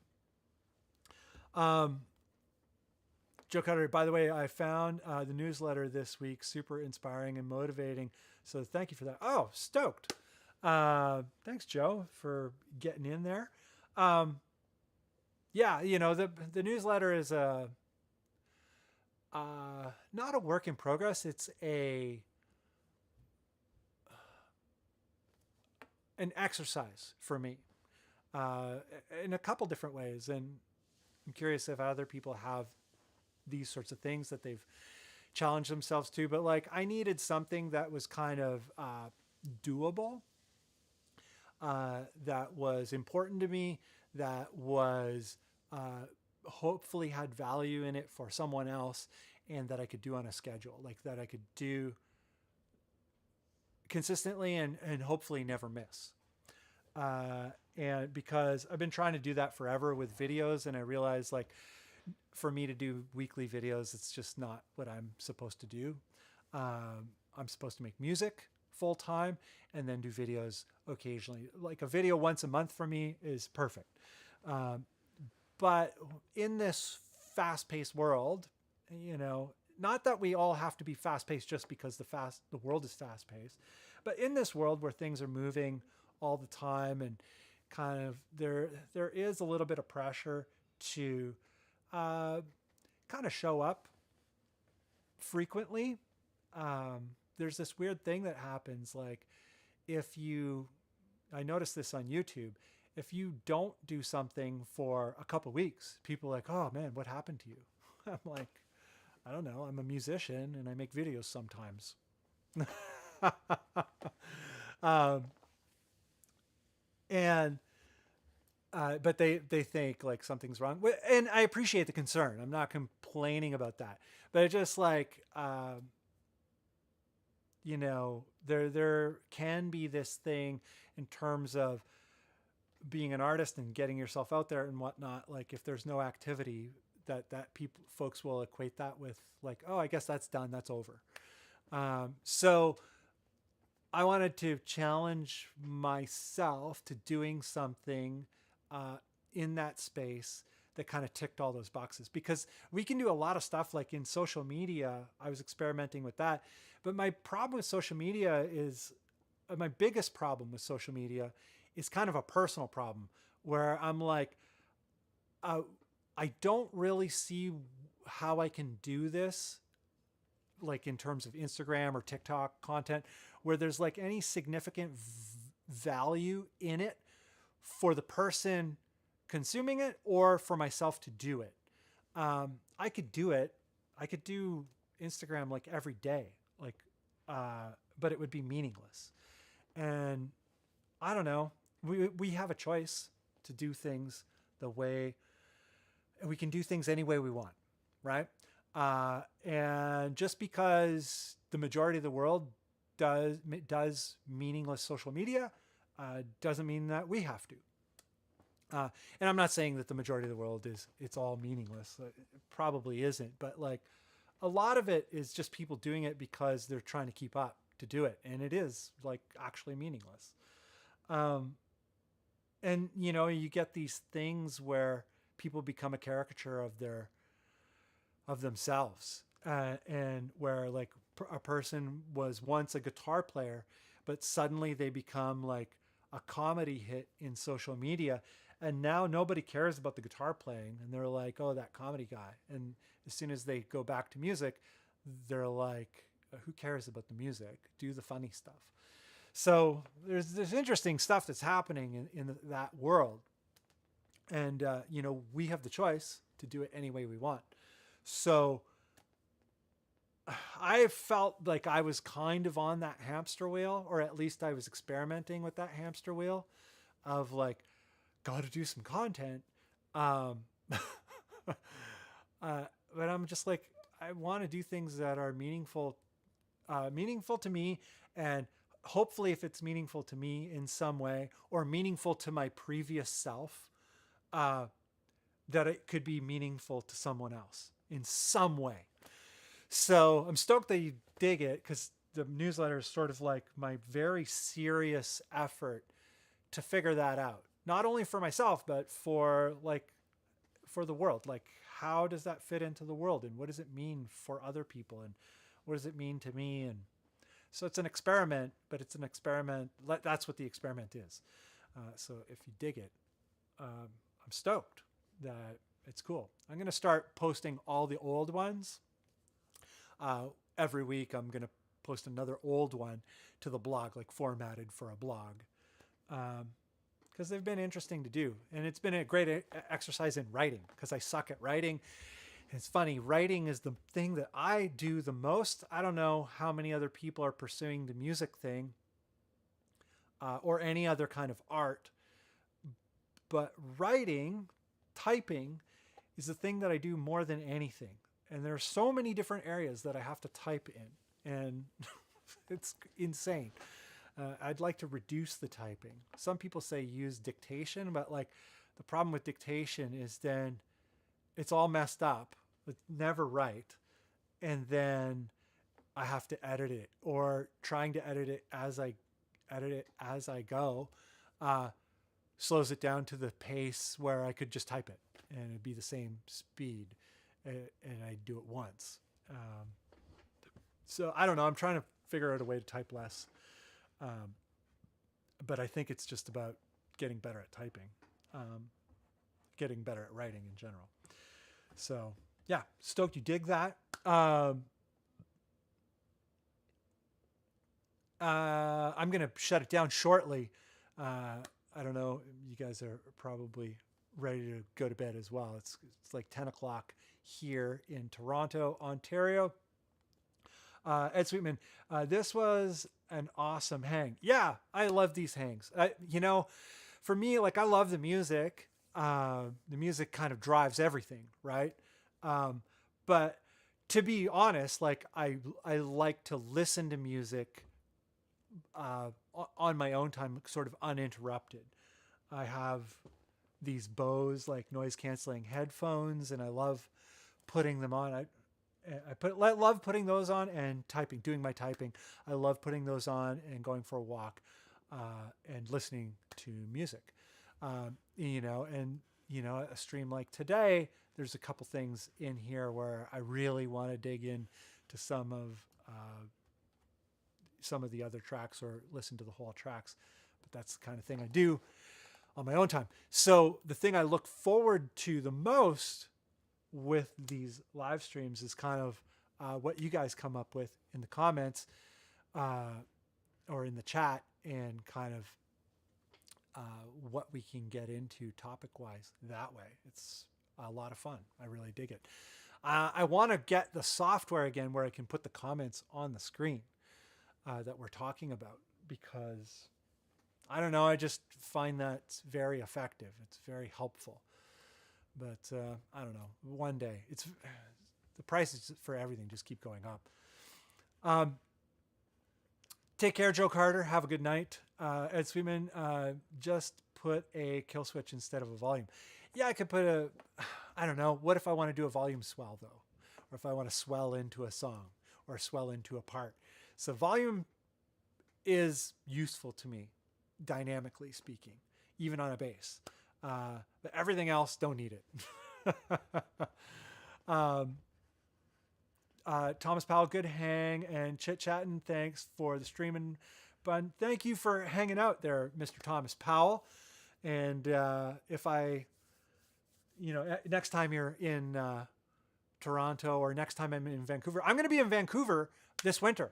Joe Cutter, by the way, I found the newsletter this week super inspiring and motivating. So thank you for that. Oh, stoked. Thanks, Joe, for getting in there. Yeah, you know, the newsletter is not a work in progress. It's an exercise for me in a couple different ways. And I'm curious if other people have these sorts of things that they've challenged themselves to. But like, I needed something that was kind of doable, that was important to me, that was hopefully had value in it for someone else, and that I could do on a schedule, like that I could do consistently and hopefully never miss. And because I've been trying to do that forever with videos, and I realized like for me to do weekly videos, it's just not what I'm supposed to do. I'm supposed to make music full time and then do videos occasionally. Like a video once a month for me is perfect. But in this fast-paced world, you know, not that we all have to be fast-paced just because the world is fast-paced, but in this world where things are moving all the time, and kind of there is a little bit of pressure to kind of show up frequently. There's this weird thing that happens, like I noticed this on YouTube, if you don't do something for a couple of weeks, people are like, oh man, what happened to you? I'm like, I don't know. I'm a musician and I make videos sometimes. But they think like something's wrong. And I appreciate the concern. I'm not complaining about that. But it's just like, you know, there can be this thing in terms of being an artist and getting yourself out there and whatnot. Like if there's no activity, that folks will equate that with like, oh, I guess that's done. That's over. So I wanted to challenge myself to doing something in that space that kind of ticked all those boxes, because we can do a lot of stuff like in social media. I was experimenting with that, but my problem with social media is my biggest problem with social media is kind of a personal problem where I'm like, I don't really see how I can do this, like in terms of Instagram or TikTok content, where there's like any significant value in it for the person consuming it or for myself to do it. I could do it. I could do Instagram like every day, like, but it would be meaningless. And I don't know. We have a choice to do things the way we can do things any way we want, right? And just because the majority of the world does meaningless social media, doesn't mean that we have to. And I'm not saying that the majority of the world it's all meaningless. It probably isn't, but like a lot of it is just people doing it because they're trying to keep up to do it, and it is like actually meaningless. And you get these things where people become a caricature of themselves, and where like a person was once a guitar player, but suddenly they become like a comedy hit in social media, and now nobody cares about the guitar playing, and they're like, oh, that comedy guy. And as soon as they go back to music, they're like, who cares about the music? Do the funny stuff. So there's interesting stuff that's happening in that world. And, we have the choice to do it any way we want. So I felt like I was kind of on that hamster wheel, or at least I was experimenting with that hamster wheel of like, got to do some content. But I'm just like, I want to do things that are meaningful to me, and hopefully if it's meaningful to me in some way or meaningful to my previous self, that it could be meaningful to someone else in some way. So I'm stoked that you dig it, because the newsletter is sort of like my very serious effort to figure that out. Not only for myself, but for the world. Like, how does that fit into the world? And what does it mean for other people? And what does it mean to me? And so it's an experiment, but it's an experiment. That's what the experiment is. So if you dig it, I'm stoked that it's cool. I'm going to start posting all the old ones. Every week I'm going to post another old one to the blog, like formatted for a blog. Because they've been interesting to do. And it's been a great exercise in writing, because I suck at writing. And it's funny, writing is the thing that I do the most. I don't know how many other people are pursuing the music thing, or any other kind of art. But writing, typing, is the thing that I do more than anything. And there are so many different areas that I have to type in. And it's insane. I'd like to reduce the typing. Some people say use dictation, but like the problem with dictation is then it's all messed up. It's never right. And then I have to edit it, or trying to edit it as I go, slows it down to the pace where I could just type it and it'd be the same speed, and I do it once. So I don't know. I'm trying to figure out a way to type less. But I think it's just about getting better at typing, getting better at writing in general. So yeah, stoked you dig that. I'm going to shut it down shortly. I don't know. You guys are probably ready to go to bed as well. It's like 10 o'clock here in Toronto, Ontario. Ed Sweetman, this was an awesome hang. Yeah, I love these hangs. For me, like, I love the music. The music kind of drives everything, right? But to be honest, like, I like to listen to music on my own time, sort of uninterrupted. I have these Bose, like, noise canceling headphones, and I love putting them on. I love putting those on and doing my typing. I love putting those on and going for a walk, and listening to music. a stream like today, there's a couple things in here where I really want to dig in to some of the other tracks or listen to the whole tracks. But that's the kind of thing I do on my own time. So the thing I look forward to the most with these live streams is kind of what you guys come up with in the comments or in the chat, and kind of what we can get into topic-wise that way. It's a lot of fun. I really dig it. I want to get the software again where I can put the comments on the screen that we're talking about, because I don't know, I just find that very effective. It's very helpful. But I don't know, one day. The prices for everything just keep going up. Take care, Joe Carter. Have a good night. Ed Sweetman, just put a kill switch instead of a volume. Yeah, I could put I don't know. What if I want to do a volume swell, though? Or if I want to swell into a song or swell into a part. So volume is useful to me, dynamically speaking, even on a bass. But everything else, don't need it. Thomas Powell, good hang and chit-chatting. Thanks for the streaming, Bunn. Thank you for hanging out there, Mr. Thomas Powell. And if I, next time you're in Toronto, or next time I'm in Vancouver, I'm going to be in Vancouver this winter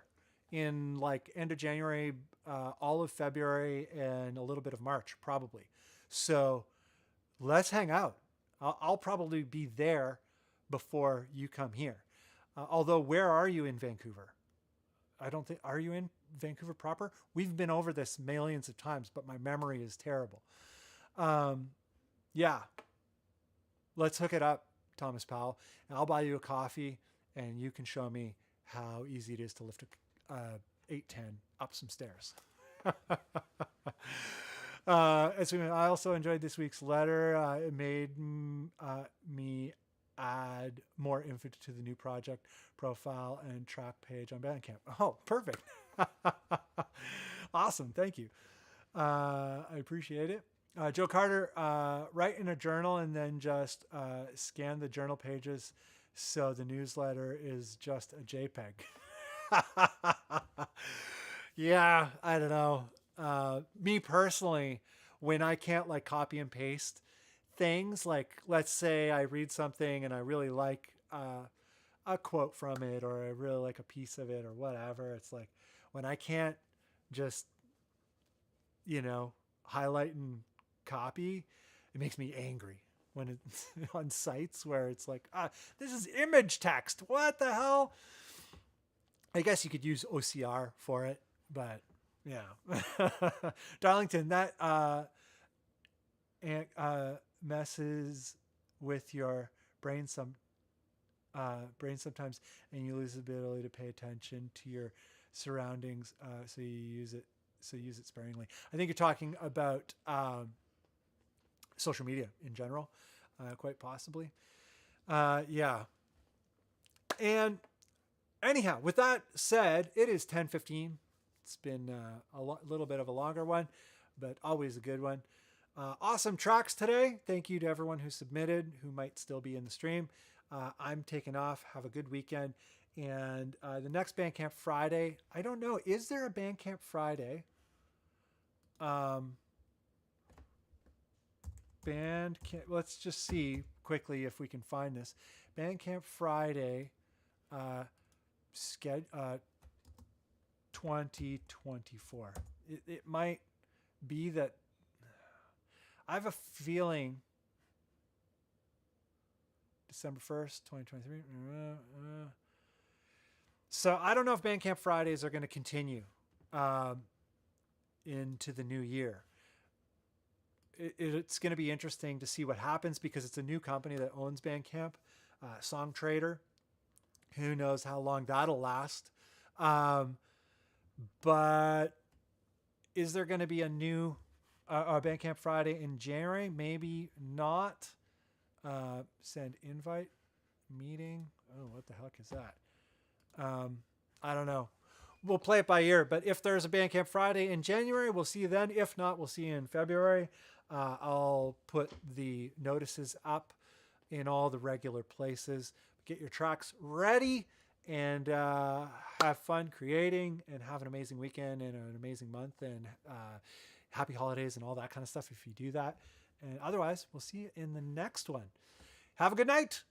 in like end of January, all of February, and a little bit of March, probably. So let's hang out. I'll probably be there before you come here. Although, where are you in Vancouver? I don't think, are you in Vancouver proper? We've been over this millions of times, but my memory is terrible. Yeah, let's hook it up, Thomas Powell, and I'll buy you a coffee, and you can show me how easy it is to lift a 810 up some stairs. I also enjoyed this week's letter. It made me add more info to the new project profile and track page on Bandcamp. Oh, perfect. Awesome. Thank you. I appreciate it. Joe Carter, write in a journal and then just scan the journal pages so the newsletter is just a JPEG. Yeah, I don't know. Me personally, when I can't like copy and paste things, like let's say I read something and I really like a quote from it, or I really like a piece of it or whatever, it's like when I can't just, highlight and copy, it makes me angry when it's on sites where it's like, this is image text. What the hell? I guess you could use OCR for it, but yeah. Darlington, that messes with your brain sometimes, and you lose the ability to pay attention to your surroundings, so use it sparingly. I think you're talking about social media in general, quite possibly. Yeah. And anyhow, with that said, it is 10:15. It's been a little bit of a longer one, but always a good one. Awesome tracks today. Thank you to everyone who submitted, who might still be in the stream. I'm taking off. Have a good weekend. And the next Bandcamp Friday, I don't know. Is there a Bandcamp Friday? Bandcamp. Let's just see quickly if we can find this. Bandcamp Friday, 2024. It might be that. I have a feeling December 1st, 2023. So I don't know if Bandcamp Fridays are going to continue into the new year. It's going to be interesting to see what happens, because it's a new company that owns Bandcamp, Song Trader. Who knows how long that'll last. But is there going to be a new Bandcamp Friday in January? Maybe not. Send invite meeting. Oh, what the heck is that? I don't know. We'll play it by ear. But if there's a Bandcamp Friday in January, we'll see you then. If not, we'll see you in February. I'll put the notices up in all the regular places. Get your tracks ready and have fun creating, and have an amazing weekend and an amazing month, and happy holidays and all that kind of stuff if you do that. And otherwise, we'll see you in the next one. Have a good night.